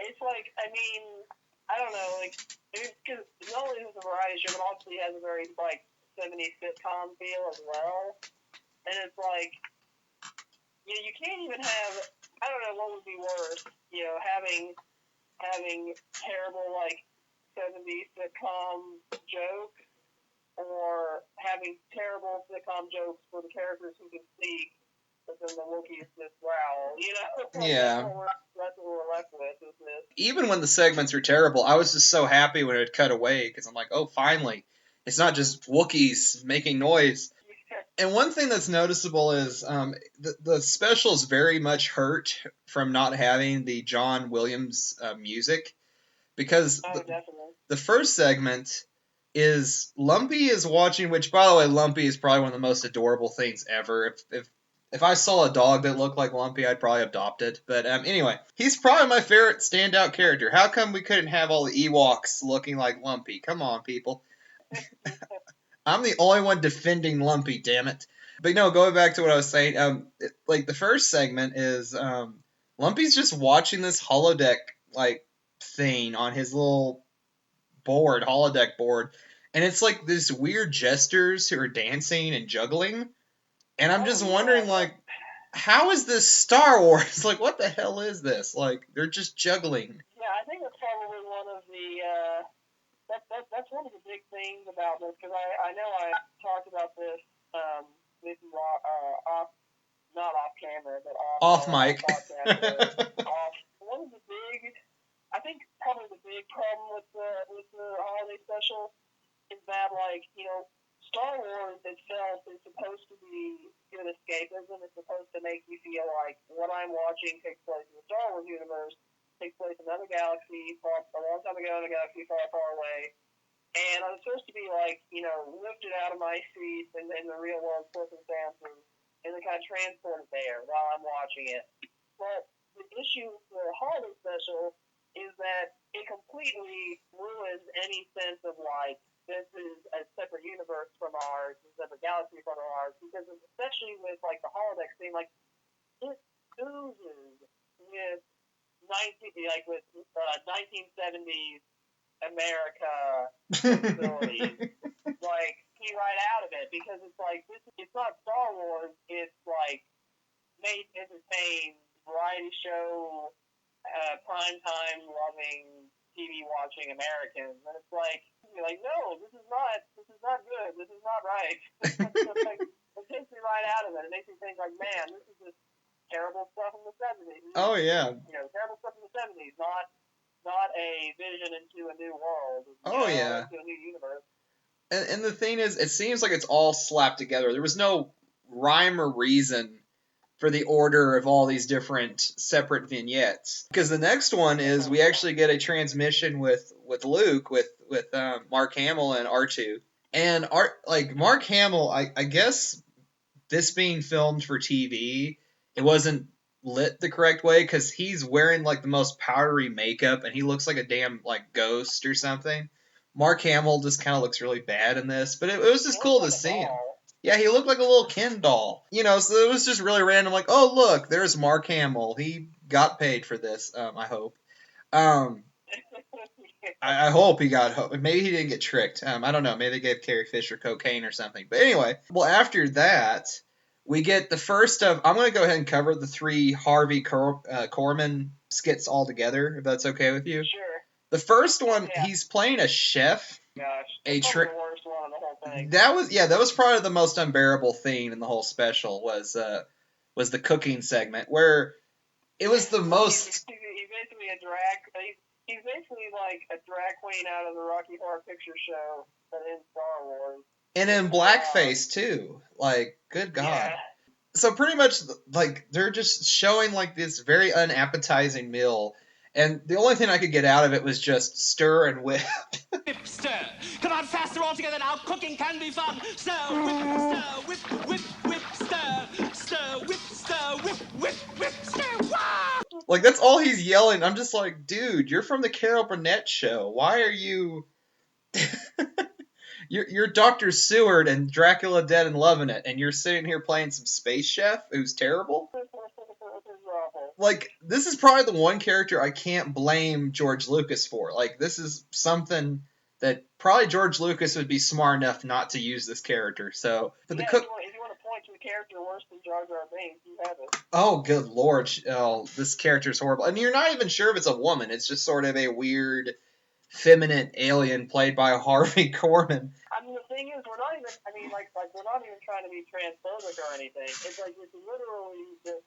it's I mean, I don't know, because not only is it a variety show, but also it has a very 70s sitcom feel as well. And it's you can't even have. I don't know what would be worse, having terrible 70s sitcom jokes, or having terrible sitcom jokes for the characters who can speak, but then the Wookiees just growl, you know? Yeah. That's what we're left with, is this. Even when the segments are terrible, I was just so happy when it cut away, because I'm like, oh, finally. It's not just Wookiees making noise. And one thing that's noticeable is the special is very much hurt from not having the John Williams music, because the first segment is Lumpy is watching, which, by the way, Lumpy is probably one of the most adorable things ever. If I saw a dog that looked like Lumpy, I'd probably adopt it. But anyway, he's probably my favorite standout character. How come we couldn't have all the Ewoks looking like Lumpy? Come on, people. I'm the only one defending Lumpy, damn it. But no, going back to what I was saying, like the first segment is Lumpy's just watching this holodeck like thing on his little board, holodeck board, and it's like these weird jesters who are dancing and juggling, and I'm just wondering, like, how is this Star Wars? Like, what the hell is this? Like, they're just juggling. Yeah, I think that's probably one of the that's one of the big things about this, because I know I talked about this off, not off camera, but off mic. One of the big, I think probably the big problem with the holiday special is that, like, you know, Star Wars itself is supposed to be good escapism. It's supposed to make you feel like what I'm watching takes place in the Star Wars universe, takes place in another galaxy, a long time ago in a galaxy far, far away. And I'm supposed to be, like, you know, lifted out of my seat in the real world circumstances and then kind of transported there while I'm watching it. But the issue with the holiday special is that it completely ruins any sense of, like, this is a separate universe from ours, a separate galaxy from ours, because especially with, like, the holodeck thing, like, it oozes with 1970s America sensibilities. Like, see right out of it, because it's like, it's not Star Wars, it's like made to entertain, variety show, primetime loving, TV watching Americans, and it's like, you're like, no, this is not good, this is not right. It takes me right out of it. It makes me think, like, man, this is just terrible stuff in the 70s. Oh yeah. You know, terrible stuff in the 70s, not a vision into a new world. Oh yeah. Into a new universe. And the thing is, it seems like it's all slapped together. There was no rhyme or reason for the order of all these different separate vignettes. Because the next one is we actually get a transmission with Luke, with Mark Hamill and R2. And Mark Hamill, I guess this being filmed for TV, it wasn't lit the correct way, because he's wearing like the most powdery makeup and he looks like a damn like ghost or something. Mark Hamill just kind of looks really bad in this, but it was just cool to see him. Yeah, he looked like a little Ken doll. You know, so it was just really random, like, oh look, there's Mark Hamill. He got paid for this, I hope. I hope he got, maybe he didn't get tricked. I don't know, maybe they gave Carrie Fisher cocaine or something. But anyway, well, after that, we get the first of, I'm going to go ahead and cover the 3 Harvey Korman skits all together, if that's okay with you. Sure. The first one, he's playing a chef. Gosh, that's the worst one of the whole thing. That was probably the most unbearable thing in the whole special, was the cooking segment, where it was the most... He's basically a drag... He's basically like a drag queen out of the Rocky Horror Picture Show, but in Star Wars. And in blackface, too. Like, good God. Yeah. So pretty much, like, they're just showing, like, this very unappetizing meal, and the only thing I could get out of it was just stir and whip. Whip, stir. Come on, faster all together now. Cooking can be fun. Stir, whip, whip, whip, stir. Stir, whip, whip, stir. Wah! Like, that's all he's yelling. I'm just like, dude, you're from the Carol Burnett show. Why are you... You're Dr. Seward and Dracula Dead and Loving It, and you're sitting here playing some space chef who's terrible? Like, this is probably the one character I can't blame George Lucas for. Like, this is something that probably George Lucas would be smart enough not to use this character. So, for the cook... If you want to point to a character worse than Jar Jar Binks, you have it. Oh, good lord. Oh, this character's horrible. And you're not even sure if it's a woman. It's just sort of a weird... feminine alien played by Harvey Korman. I mean, the thing thing is, we're not even. I mean, like we're not even trying to be transphobic or anything. It's like it's literally just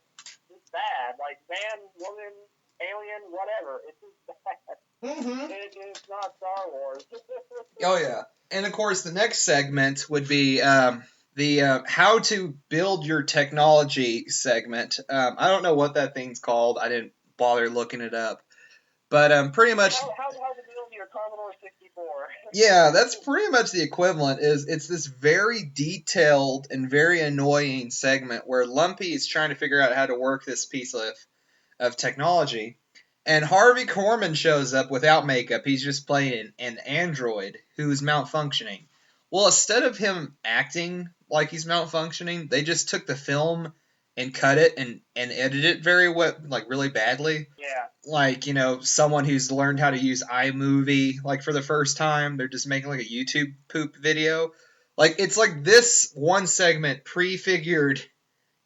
bad. Like man, woman, alien, whatever. It's just bad. Mm-hmm. It's not Star Wars. Oh yeah. And of course, the next segment would be the how to build your technology segment. I don't know what that thing's called. I didn't bother looking it up. But pretty much, How to build your Commodore 64? yeah, that's pretty much the equivalent. It's this very detailed and very annoying segment where Lumpy is trying to figure out how to work this piece of technology. And Harvey Korman shows up without makeup. He's just playing an android who's malfunctioning. Well, instead of him acting like he's malfunctioning, they just took the film and cut it and edited it very well, like really badly. Yeah. Like, someone who's learned how to use iMovie, like for the first time. They're just making like a YouTube poop video. Like, it's like this one segment prefigured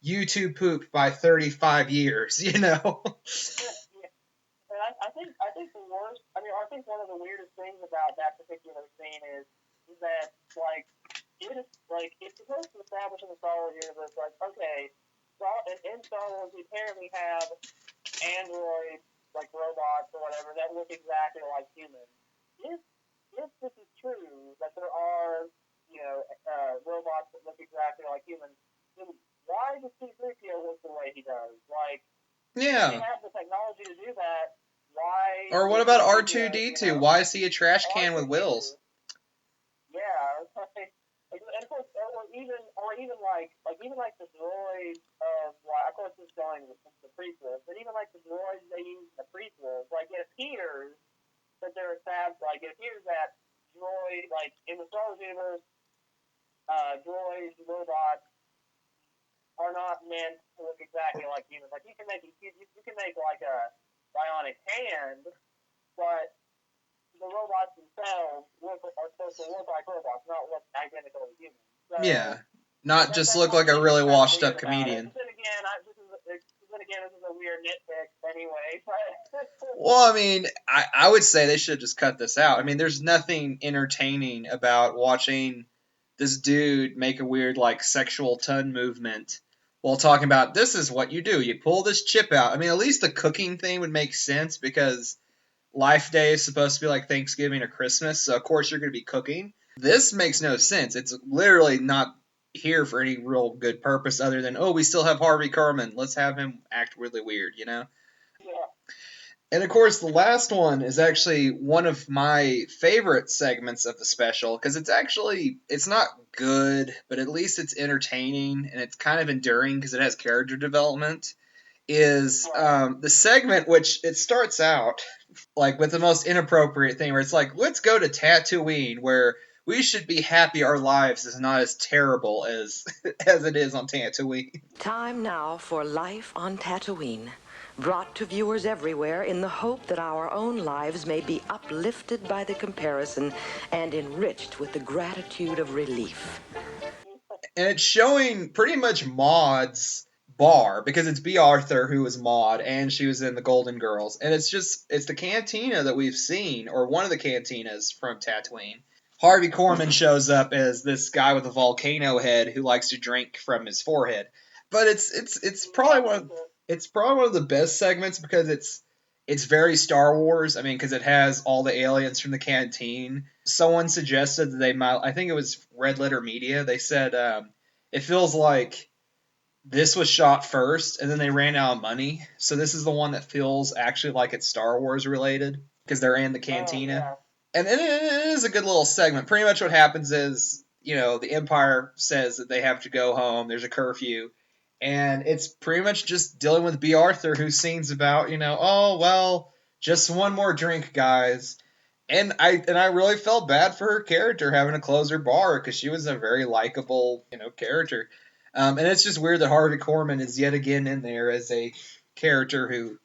YouTube poop by 35 years, And I think the worst. I mean, I think one of the weirdest things about that particular scene is that like it is like it's supposed to establish in the Star Wars universe like okay, in Star Wars we apparently have androids like robots or whatever that look exactly like humans. If this is true that there are robots that look exactly like humans, then why does C-3PO look the way he does? Like. Yeah. If they have the technology to do that, why? Or what about R2-D2? Why is he a trash can with wheels? Yeah, and of course, or even like the droids of of course this is going with the prequels, but even like the droids they use in the prequels, like it appears that they're like it appears that droid like in the Star Wars universe, droids, robots are not meant to look exactly like humans. Like you can make like a bionic hand, but the robots themselves are supposed to look like robots, not look identical to humans. So, yeah, not just look like a really washed up comedian. But then again, this is a weird nitpick anyway. But well, I mean, I would say they should just cut this out. I mean, there's nothing entertaining about watching this dude make a weird like sexual tongue movement while talking about this is what you do. You pull this chip out. I mean, at least the cooking thing would make sense because Life Day is supposed to be like Thanksgiving or Christmas, so of course you're going to be cooking. This makes no sense. It's literally not here for any real good purpose other than, oh, we still have Harvey Korman. Let's have him act really weird, Yeah. And of course, the last one is actually one of my favorite segments of the special because it's not good, but at least it's entertaining and it's kind of enduring because it has character development. Is the segment which it starts out like with the most inappropriate thing where it's like, let's go to Tatooine where we should be happy our lives is not as terrible as as it is on Tatooine. Time now for Life on Tatooine, brought to viewers everywhere in the hope that our own lives may be uplifted by the comparison and enriched with the gratitude of relief. And it's showing pretty much Maud's bar because it's B. Arthur who was Maud and she was in the Golden Girls. And it's the cantina that we've seen, or one of the cantinas from Tatooine. Harvey Korman shows up as this guy with a volcano head who likes to drink from his forehead. But it's probably one of the best segments because it's very Star Wars. I mean, because it has all the aliens from the canteen. Someone suggested that they might. I think it was Red Letter Media. They said it feels like this was shot first, and then they ran out of money. So this is the one that feels actually like it's Star Wars related because they're in the cantina. Oh, yeah. And it is a good little segment. Pretty much what happens is, the Empire says that they have to go home. There's a curfew. And it's pretty much just dealing with B. Arthur, who sings about, oh, well, just one more drink, guys. And I really felt bad for her character having to close her bar because she was a very likable, character. And it's just weird that Harvey Korman is yet again in there as a character who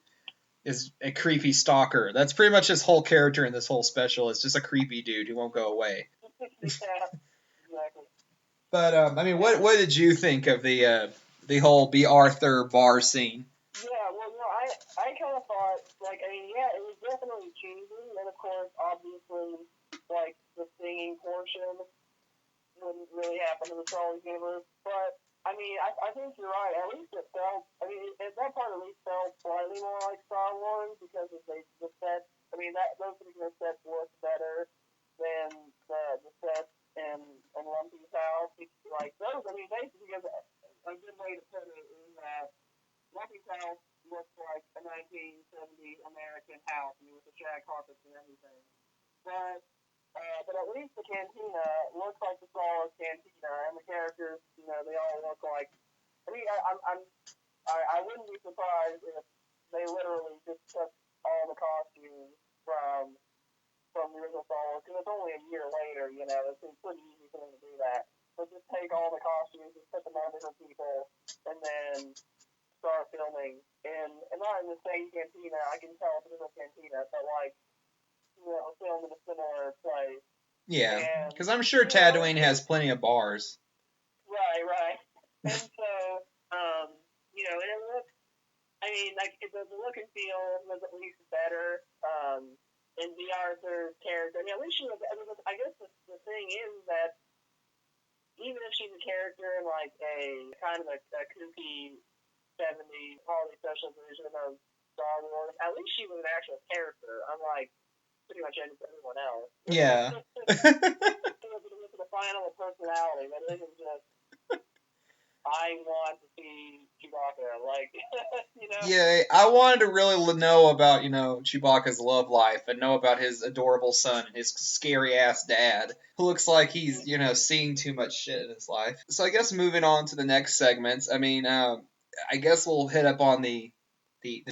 is a creepy stalker. That's pretty much his whole character in this whole special. It's just a creepy dude who won't go away. Yeah, exactly. But I mean, what did you think of the whole B. Arthur bar scene? Yeah, well, I kind of thought, it was definitely cheesy, and of course, obviously, like, the singing portion wouldn't really happen in the Star Wars universe. But I mean, I think you're right. At least it felt. I mean, that part at least felt slightly more like Star Wars because of the sets. I mean, those particular sets look better than the sets in Lumpy's house. Like those, I mean, basically, a good way to put it is that Lumpy's house looks like a 1970s American house, I mean, with the shag carpets and everything. But at least the cantina looks like the Star Wars cantina, and the characters, you know, they all look like. I mean, I wouldn't be surprised if they literally just took all the costumes from the original Star Wars, because it's only a year later, you know, it's pretty easy for them to do that. So just take all the costumes, just put them on different people, and then start filming and not in the same cantina. I can tell it's a different cantina, but like, you know, film in a similar place. Yeah, because I'm sure Tatooine has plenty of bars. Right. And so, you know, and it looks. I mean, like the look and feel was at least better. In the Arthur character, I mean, at least she was. I guess the thing is that even if she's a character in like a kind of a kooky 70s holiday special version of Star Wars, at least she was an actual character, unlike pretty much everyone else. Yeah. It's the final personality, but it isn't just, I want to see Chewbacca, like, you know? Yeah, I wanted to really know about, you know, Chewbacca's love life and know about his adorable son and his scary-ass dad, who looks like he's, you know, seeing too much shit in his life. So I guess moving on to the next segments, I mean, I guess we'll hit up on the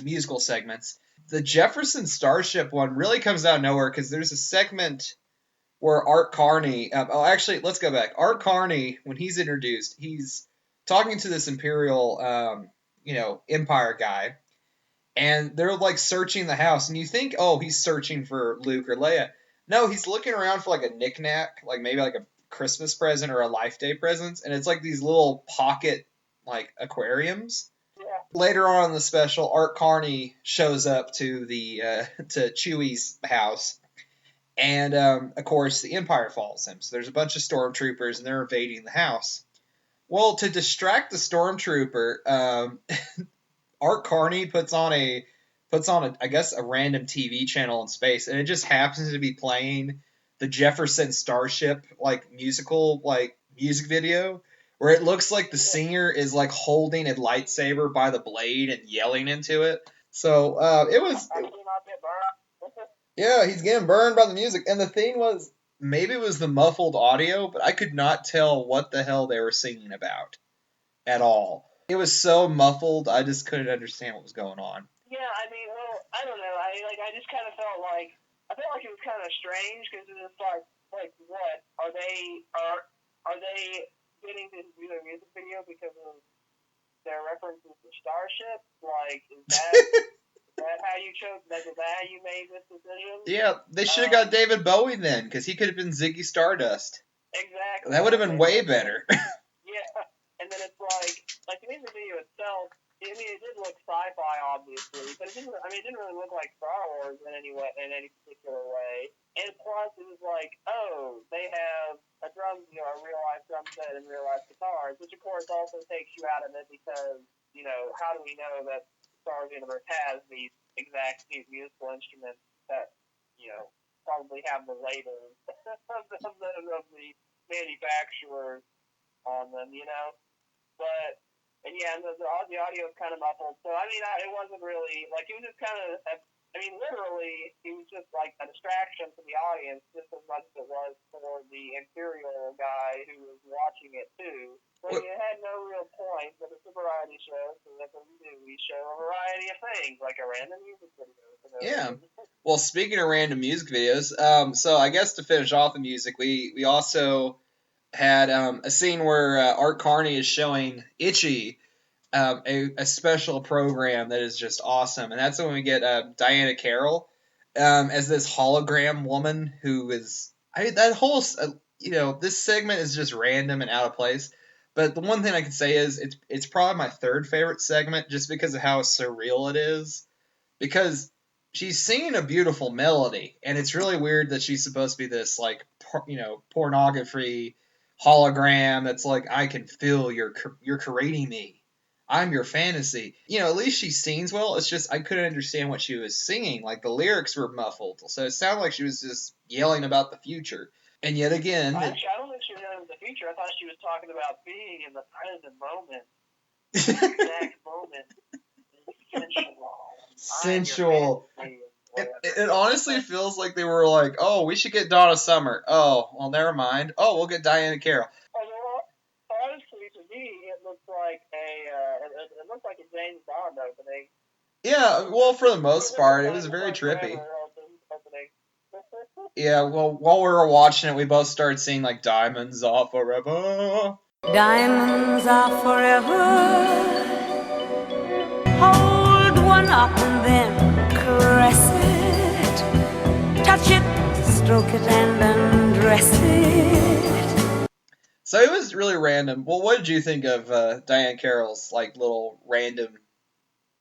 musical segments. The Jefferson Starship one really comes out of nowhere because there's a segment where Art Carney, actually, let's go back. Art Carney, when he's introduced, he's talking to this Imperial, you know, Empire guy, and they're like searching the house, and you think, oh, he's searching for Luke or Leia. No, he's looking around for like a knickknack, like maybe like a Christmas present or a Life Day present, and it's like these little pocket like aquariums. Yeah. Later on in the special, Art Carney shows up to the to Chewie's house, and of course the Empire follows him. So there's a bunch of stormtroopers, and they're invading the house. Well, to distract the stormtrooper, Art Carney puts on a I guess a random TV channel in space, and it just happens to be playing the Jefferson Starship like music video, where it looks like the singer is like holding a lightsaber by the blade and yelling into it. So yeah, he's getting burned by the music, and the thing was, maybe it was the muffled audio, but I could not tell what the hell they were singing about at all. It was so muffled, I just couldn't understand what was going on. Yeah, I mean, well, I don't know. I just kind of felt like it was kind of strange because it was like what are they getting to do their music video because of their references to Starship? Like, is that how you chose? Is that how you made this decision? Yeah, they should have got David Bowie then, because he could have been Ziggy Stardust. Exactly. That would have been way better. Yeah, and then it's like the music video itself. I mean, it did look sci-fi, obviously, but it didn't really look like Star Wars in any particular way. And plus, it was like, oh, they have a real-life drum set and real-life guitars, which of course also takes you out of it because, you know, how do we know that Star Wars universe has these musical instruments that, you know, probably have the labels of the manufacturers on them, you know? But, and yeah, the audio is kind of muffled. So, I mean, it wasn't really, like, it was just kind of, literally, it was just like a distraction to the audience just as much as it was for the Imperial guy who was watching it, too. So, it had no real point, but it's a variety show, so that's what we do. We show a variety of things, like a random music video. Yeah. Well, speaking of random music videos, so I guess to finish off the music, we also had a scene where Art Carney is showing Itchy a special program that is just awesome, and that's when we get Diana Carroll as this hologram woman who is that whole this segment is just random and out of place. But the one thing I can say is it's probably my third favorite segment just because of how surreal it is, because she's singing a beautiful melody, and it's really weird that she's supposed to be this like pornography hologram that's like, I can feel you're creating me. I'm your fantasy. At least she sings well. It's just I couldn't understand what she was singing. Like the lyrics were muffled, so it sounded like she was just yelling about the future. And yet again, actually, I don't think she was yelling about the future. I thought she was talking about being in the present moment, the exact moment. Sensual. It honestly feels like they were like, oh, we should get Donna Summer. Oh, well, never mind. Oh, we'll get Diana Carroll. Honestly, to me, it looks like a James Bond opening. Yeah, well, for the most part, it was very trippy. Yeah, well, while we were watching it, we both started seeing like diamonds are forever. Diamonds are forever. Hold one up and then caress it. Touch it, stroke it, and undress it. So it was really random. Well, what did you think of Diane Carroll's like little random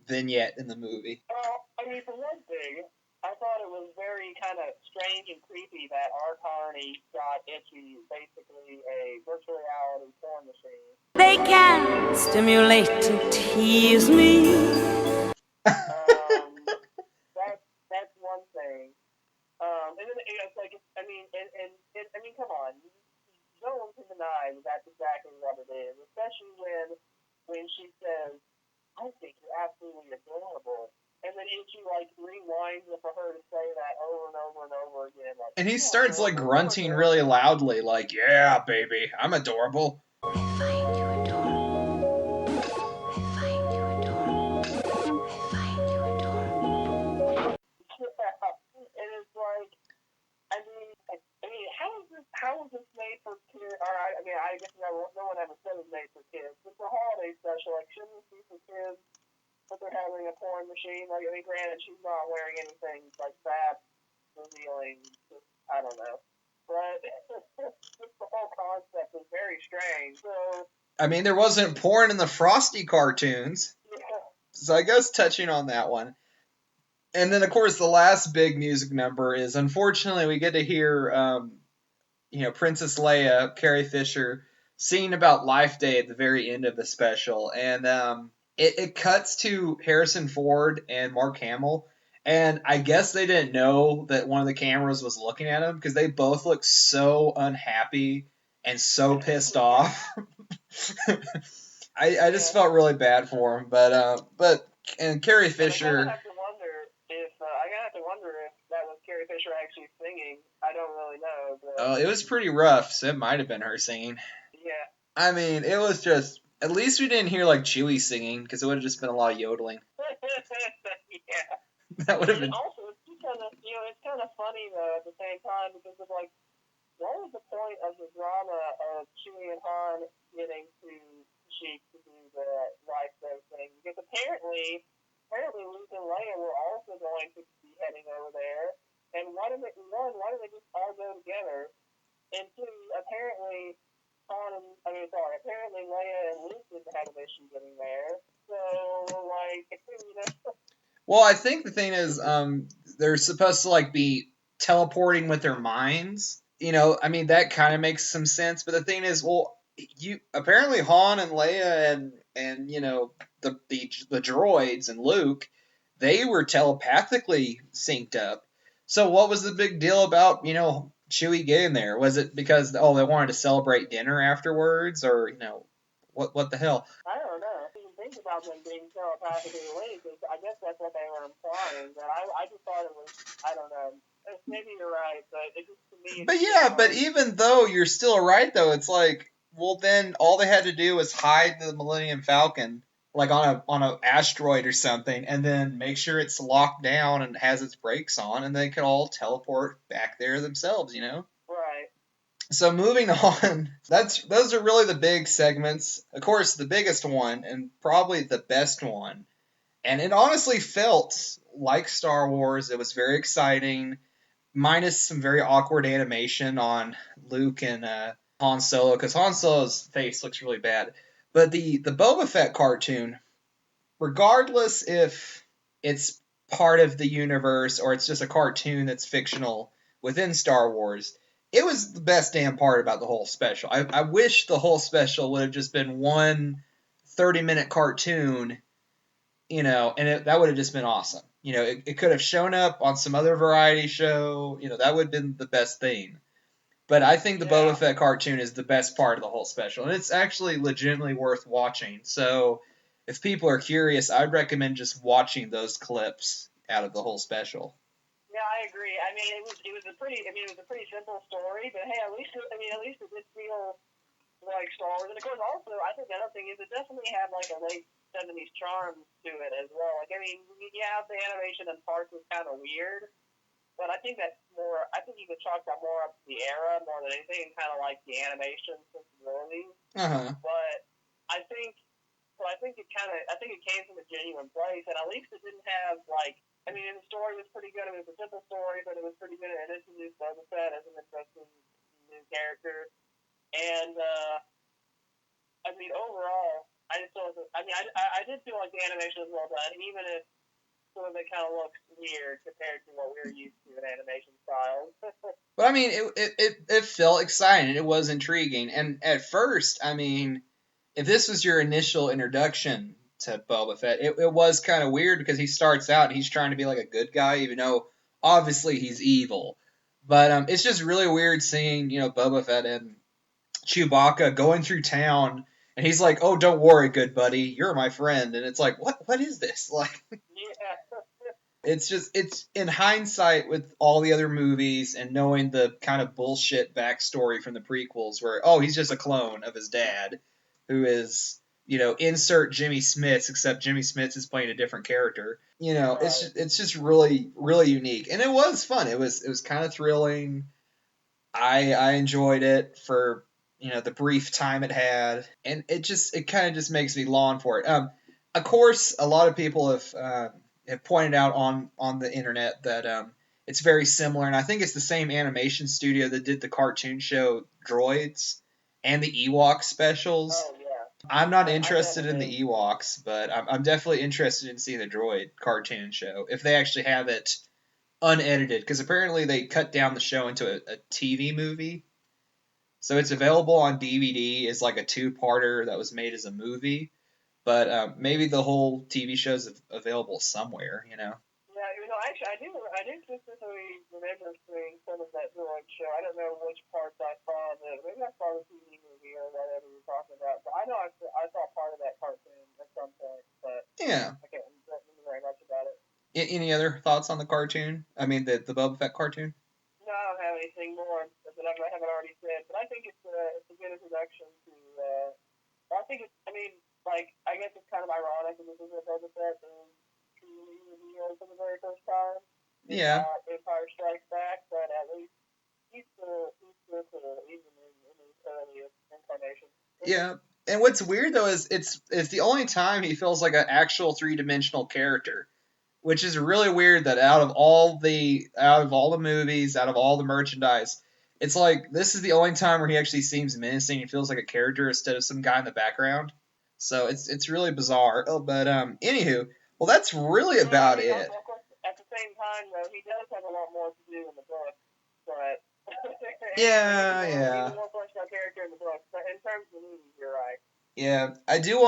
vignette in the movie? Well, I mean, for one thing, I thought it was very kind of strange and creepy that our Carney got into basically a virtual reality porn machine. They can stimulate and tease me. That's one thing. And then it's like, I mean, come on. No one can deny that that's exactly what it is, especially when she says, I think you're absolutely adorable. And then she like rewinds it for her to say that over and over and over again. Like, and he starts like grunting really loudly, like, yeah, baby, I'm adorable. I find you adorable. I find you adorable. I find you adorable. And it's like, I mean, how is this made for kids? Or I mean, I guess no one ever said it was made for kids. It's a holiday special. Like, shouldn't this be for kids? But they're having a porn machine. Like, I mean, granted, she's not wearing anything like that, revealing. I don't know, but just the whole concept is very strange. So, I mean, there wasn't porn in the Frosty cartoons, yeah. So I guess touching on that one. And then, of course, the last big music number is, unfortunately, we get to hear, Princess Leia, Carrie Fisher, singing about Life Day at the very end of the special. And it cuts to Harrison Ford and Mark Hamill. And I guess they didn't know that one of the cameras was looking at them because they both look so unhappy and so pissed off. I just felt really bad for him. And Carrie Fisher. I gotta have to wonder if that was Carrie Fisher actually singing. I don't really know. But... it was pretty rough, so it might have been her singing. Yeah. I mean, it was just... At least we didn't hear, like, Chewie singing, because it would have just been a lot of yodeling. Yeah. That would have been... Also, it's kind of funny, though, at the same time, because of, like, what was the point of the drama of Chewie and Han getting to Sheik to do the lifeboat thing? Because apparently Luke and Leia were also going to be heading over there. And why did they just all go together? And two, apparently Leia and Luke didn't have an issue getting there. So, like, Well, I think the thing is, they're supposed to, like, be teleporting with their minds. I mean, that kind of makes some sense. But the thing is, well, apparently Han and Leia and the droids and Luke, they were telepathically synced up. So what was the big deal about, Chewie getting there? Was it because, they wanted to celebrate dinner afterwards? Or, what the hell? I don't know. I didn't think about them being telepathically linked. I guess that's what they were implying. But I just thought it was, I don't know. Maybe you're right, but it just, to me... But yeah, but even though you're still right, though, it's like, well, then all they had to do was hide the Millennium Falcon, like on a asteroid or something, and then make sure it's locked down and has its brakes on, and they could all teleport back there themselves, Right. So moving on, those are really the big segments. Of course, the biggest one, and probably the best one, and it honestly felt like Star Wars. It was very exciting, minus some very awkward animation on Luke and Han Solo, because Han Solo's face looks really bad. But the Boba Fett cartoon, regardless if it's part of the universe or it's just a cartoon that's fictional within Star Wars, it was the best damn part about the whole special. I wish the whole special would have just been one 30-minute cartoon, and that would have just been awesome. It could have shown up on some other variety show. That would have been the best thing. But I think the Boba Fett cartoon is the best part of the whole special, and it's actually legitimately worth watching. So if people are curious, I'd recommend just watching those clips out of the whole special. Yeah, I agree. I mean, it was a pretty simple story, but hey, at least it did feel like Star Wars. And of course, also, I think the other thing is it definitely had like a late '70s charm to it as well. Like, I mean, yeah, the animation in parts was kind of weird, but I think that's more. I think you could chalk that more up to the era more than anything, kind of like the animation sensibilities. But I think it came from a genuine place, and at least it didn't have like. I mean, the story was pretty good. It was a simple story, but it was pretty good. It introduced Boba Fett as an interesting new character, and I mean, overall, I just thought. I did feel like the animation was well done, even if some of it kind of looks weird compared to what we're used to in animation styles. But I mean, it felt exciting. It was intriguing, and at first, I mean, if this was your initial introduction to Boba Fett, it was kind of weird because he starts out and he's trying to be like a good guy, even though obviously he's evil. But it's just really weird seeing Boba Fett and Chewbacca going through town, and he's like, "Oh, don't worry, good buddy, you're my friend," and it's like, what is this? Like, it's in hindsight with all the other movies and knowing the kind of bullshit backstory from the prequels where, oh, he's just a clone of his dad who is, insert Jimmy Smits, except Jimmy Smits is playing a different character. It's just really, really unique. And it was fun. It was kind of thrilling. I enjoyed it for, the brief time it had. And it kind of just makes me long for it. Of course, a lot of people have pointed out on the internet that it's very similar, and I think it's the same animation studio that did the cartoon show Droids and the Ewok specials. Oh yeah. I'm not interested in the Ewoks, but I'm definitely interested in seeing the Droid cartoon show if they actually have it unedited, because apparently they cut down the show into a TV movie. So it's available on DVD as like a two-parter that was made as a movie. But maybe the whole TV show's available somewhere, Yeah, actually, I do specifically remember seeing some of that Droid show. I don't know which parts I saw. Maybe I saw the TV movie or whatever you're talking about. But I know I saw part of that cartoon at some point, but yeah, I can't remember very much about it. Any other thoughts on the cartoon? I mean, the Boba Fett cartoon? No, I don't have anything more that I haven't already said. But I think it's a good introduction to. I think it's. I mean, like, I guess it's kind of ironic that this is a Boba Fett and truly revealed for the very first time. Yeah. Empire Strikes Back, but at least he's still cool, even in his earliest incarnation. Yeah. And what's weird though is it's the only time he feels like an actual 3-dimensional character, which is really weird. That out of all the movies, out of all the merchandise, it's like this is the only time where he actually seems menacing. He feels like a character instead of some guy in the background. So it's really bizarre. Oh, but anywho, well, that's really about it. Of course, at the same time, though, he does have a lot more to do in the book, but yeah. He's a more fleshed out character in the book. But in terms of the movies, you're right. Yeah, I do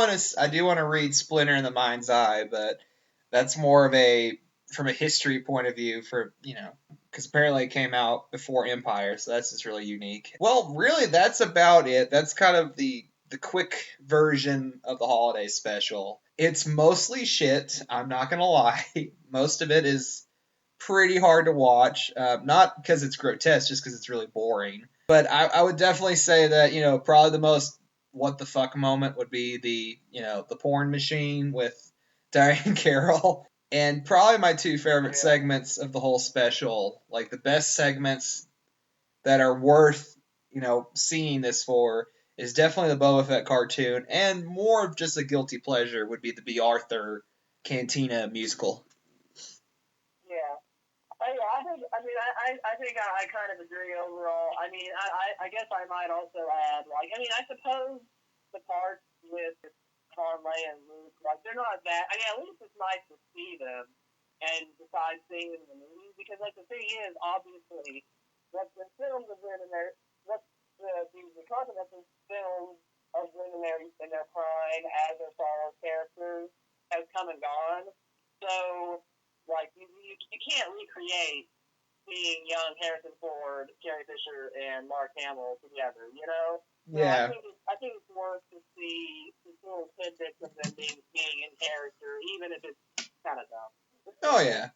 want to read Splinter in the Mind's Eye, but that's more of from a history point of view for, because apparently it came out before Empire, so that's just really unique. Well, really, that's about it. That's kind of the quick version of the holiday special. It's mostly shit, I'm not going to lie. Most of it is pretty hard to watch, not because it's grotesque, just because it's really boring. But I would definitely say that, probably the most what the fuck moment would be the porn machine with Diane Carroll. And probably my two favorite segments of the whole special, like the best segments that are worth, seeing this for, is definitely the Boba Fett cartoon, and more of just a guilty pleasure would be the B. Arthur Cantina musical. Yeah. I think I kind of agree overall. I mean, I guess I might also add, like, I mean, I suppose the parts with Hoilday and Luke, like, they're not that. I mean, at least it's nice to see them, and besides seeing them in the movie, because, like, the thing is, obviously, what's been filmed of Luminary, what's the content that's been filmed of Luminaries in their prime as their Star Wars characters has come and gone. So, like, you can't recreate seeing young Harrison Ford, Carrie Fisher, and Mark Hamill together, you know? So Yeah. I think it's worth to see little tidbits of them being in character, even if it's kind of dumb. Oh yeah.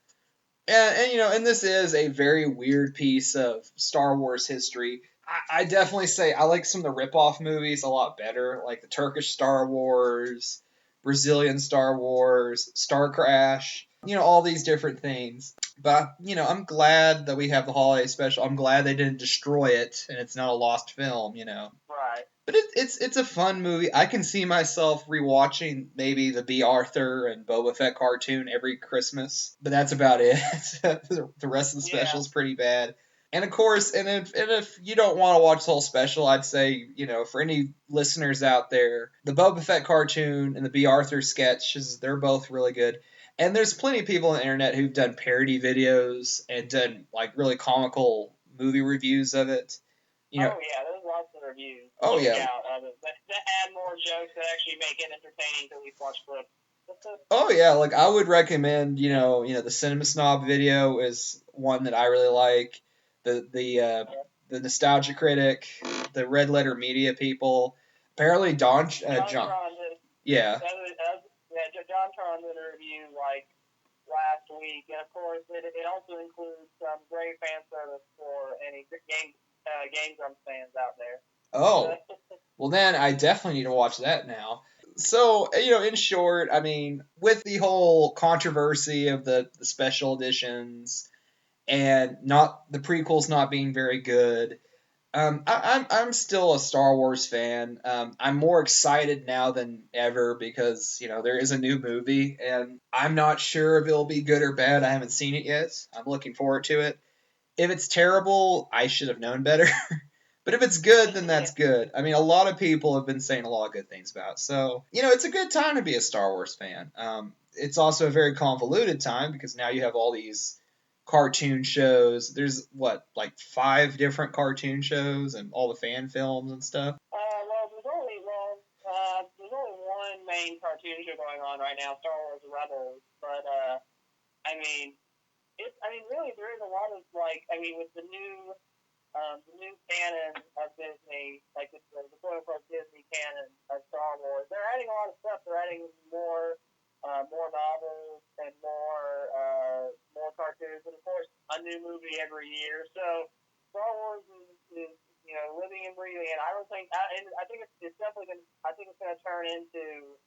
And you know, and this is a very weird piece of Star Wars history. I definitely say I like some of the ripoff movies a lot better, like the Turkish Star Wars, Brazilian Star Wars, Star Crash, you know, all these different things. But, you know, I'm glad that we have the holiday special. I'm glad they didn't destroy it and it's not a lost film, you know. Right. But it's a fun movie. I can see myself rewatching maybe the B. Arthur and Boba Fett cartoon every Christmas, but that's about it. The rest of the special is pretty bad. And of course, and if you don't want to watch the whole special, I'd say, you know, for any listeners out there, the Boba Fett cartoon and the B. Arthur sketches, they're both really good. And there's plenty of people on the internet who've done parody videos and done like really comical movie reviews of it. You know, oh yeah, there's lots of reviews. Oh, yeah. That add more jokes that actually make it entertaining to at least watch clips. Oh yeah, like I would recommend, the Cinema Snob video is one that I really like. The Nostalgia Critic, the Red Letter Media people. Apparently John. John Yeah. John Tron did a review like last week, and of course it also includes some great fan service for any Game Grumps fans out there. Oh, well then I definitely need to watch that now. So, in short, I mean, with the whole controversy of the special editions and not the prequels not being very good, I'm still a Star Wars fan. I'm more excited now than ever because there is a new movie, and I'm not sure if it'll be good or bad. I haven't seen it yet. I'm looking forward to it. If it's terrible, I should have known better. But if it's good, then that's good. I mean, a lot of people have been saying a lot of good things about it. So, it's a good time to be a Star Wars fan. It's also a very convoluted time because now you have all these cartoon shows. There's, like 5 different cartoon shows and all the fan films and stuff? There's only one main cartoon show going on right now, Star Wars Rebels. But, really, there is a lot of, with the new canon of Disney, like the quote-unquote Disney canon of Star Wars, they're adding a lot of stuff. They're adding more novels and more cartoons, and of course, a new movie every year. So Star Wars is living and breathing, and I think it's definitely going to turn into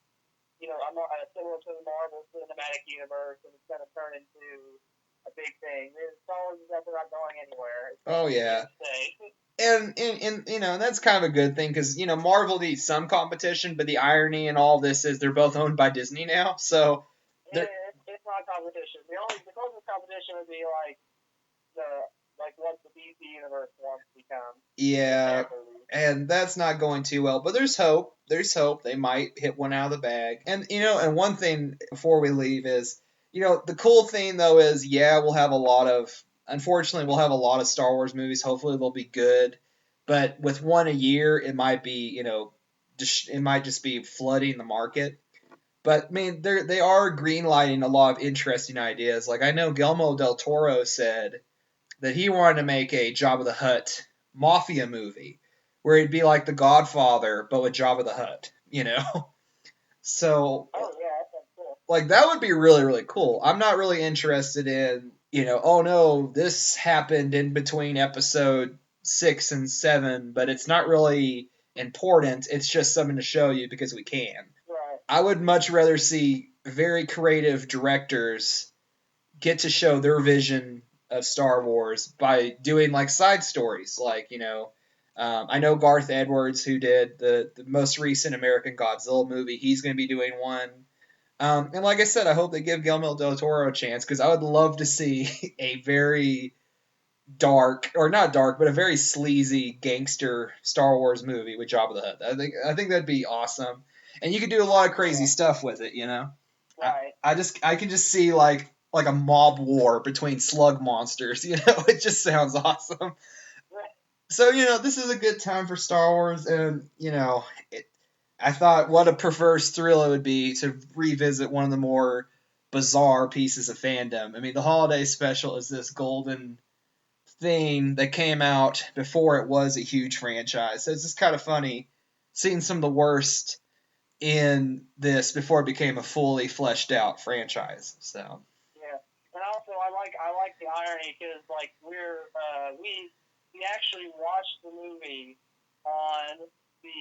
similar to the Marvel Cinematic Universe, and it's going to turn into a big thing. Star Wars is definitely not going anywhere. Oh yeah. And that's kind of a good thing because Marvel needs some competition, but the irony in all this is they're both owned by Disney now, so it's not competition. The closest competition would be what the DC universe wants to become. Yeah, and that's not going too well, but there's hope. There's hope they might hit one out of the bag. And and one thing before we leave is, the cool thing though is, unfortunately we'll have a lot of Star Wars movies. Hopefully they'll be good, but with one a year, it might be, it might just be flooding the market. But I mean, they are greenlighting a lot of interesting ideas. Like I know Guillermo del Toro said that he wanted to make a Jabba the Hutt mafia movie where he'd be like The Godfather but with Jabba the Hutt, So, like that would be really, really cool. I'm not really interested in, oh no, this happened in between episode 6 and 7, but it's not really important. It's just something to show you because we can. Right. I would much rather see very creative directors get to show their vision of Star Wars by doing like side stories, like I know Garth Edwards, who did the most recent American Godzilla movie, he's going to be doing one. And like I said, I hope they give Guillermo del Toro a chance because I would love to see a very dark, or not dark, but a very sleazy gangster Star Wars movie with Jabba the Hutt. I think that'd be awesome, and you could do a lot of crazy stuff with it. Right. I can just see like a mob war between slug monsters. It just sounds awesome. So, this is a good time for Star Wars, and, I thought what a perverse thrill it would be to revisit one of the more bizarre pieces of fandom. I mean, the holiday special is this golden thing that came out before it was a huge franchise. So it's just kind of funny seeing some of the worst in this before it became a fully fleshed out franchise. So yeah, and also I like the irony because like we actually watched the movie on the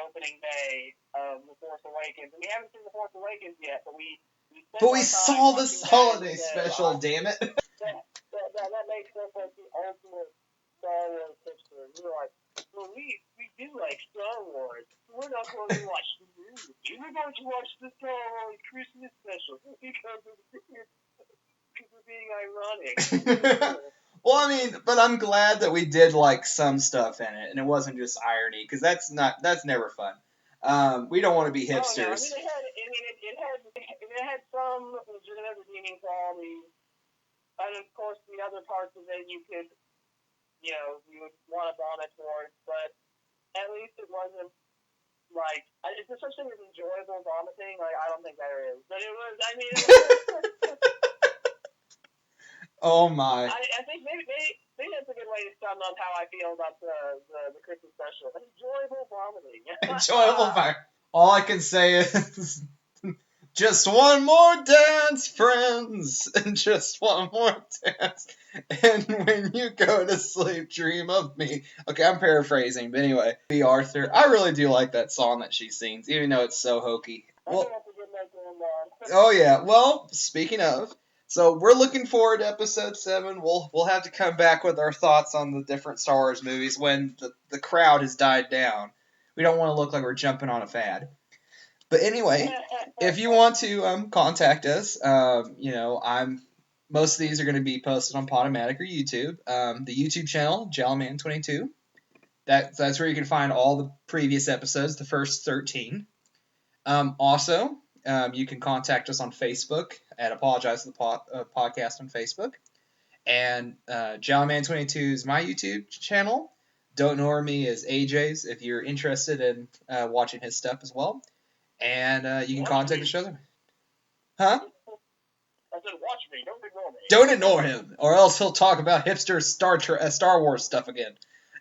opening day of The Force Awakens, and we haven't seen The Force Awakens yet, but we saw this holiday special. Damn it! That makes us like the ultimate Star Wars hipster. We're like, well, we do like Star Wars. We're not going to watch the movie. We're going to watch the Star Wars Christmas special because we're being ironic. Well, I mean, but I'm glad that we did like some stuff in it, and it wasn't just irony, because that's never fun. We don't want to be hipsters. Oh, no. It had some legitimate redeeming qualities, and of course the other parts of it you would want to vomit towards, but at least it wasn't like it's such thing as enjoyable vomiting. Like I don't think there is, but it was. I mean. Oh my! I think maybe that's a good way to sum up how I feel about the Christmas special. Enjoyable vomiting. Enjoyable fire. All I can say is, just one more dance, friends, and just one more dance. And when you go to sleep, dream of me. Okay, I'm paraphrasing, but anyway, B. Arthur. I really do like that song that she sings, even though it's so hokey. Well, oh yeah. Well, speaking of. So we're looking forward to episode 7. We'll have to come back with our thoughts on the different Star Wars movies when the crowd has died down. We don't want to look like we're jumping on a fad. But anyway, if you want to contact us, most of these are going to be posted on Podomatic or YouTube. The YouTube channel, Jellman22. That's where you can find all the previous episodes, the first 13. Also, you can contact us on Facebook at Apologize to the Podcast on Facebook. And Jellman22 is my YouTube channel. Don't Know Me is AJ's if you're interested in watching his stuff as well. And you can contact the show. Huh? I said, watch me. Don't ignore me. Don't ignore him, or else he'll talk about hipster Star Wars stuff again.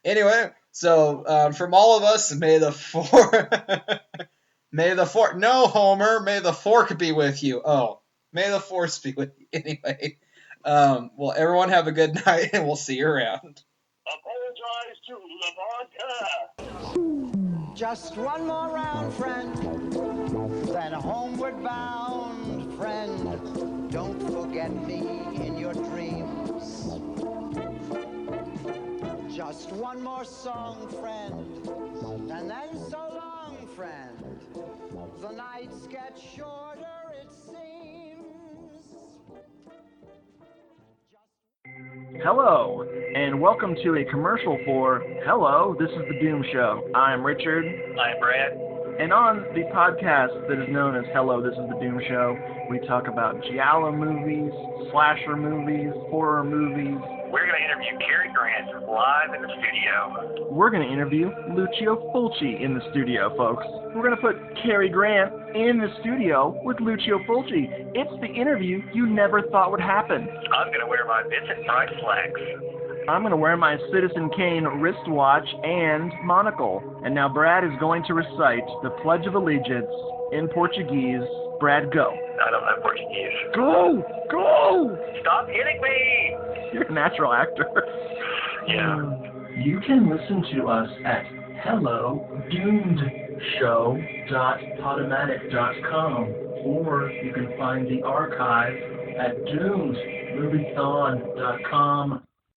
Anyway, so from all of us, may the fork. No, Homer. May the fork be with you. Oh, may the force be with you. Anyway, well, everyone have a good night, and we'll see you around. Apologize to the podcast. Just one more round, friend. Then homeward bound, friend. Don't forget me in your dreams. Just one more song, friend. And then so long, friend. The nights get shorter, it seems. Hello, and welcome to a commercial for Hello, This is the Doom Show. I'm Richard. I'm Brad. And on the podcast that is known as Hello, This is the Doom Show, we talk about giallo movies, slasher movies, horror movies. We're going to interview Cary Grant live in the studio. We're going to interview Lucio Fulci in the studio, folks. We're going to put Cary Grant in the studio with Lucio Fulci. It's the interview you never thought would happen. I'm going to wear my Vincent Price slacks. I'm going to wear my Citizen Kane wristwatch and monocle. And now Brad is going to recite the Pledge of Allegiance in Portuguese. Brad, go. I don't know Portuguese. Go! Go! Stop hitting me! You're a natural actor. Yeah. You can listen to us at hellodoomedshow.podomatic.com, or you can find the archive at doomedmoviethon.com.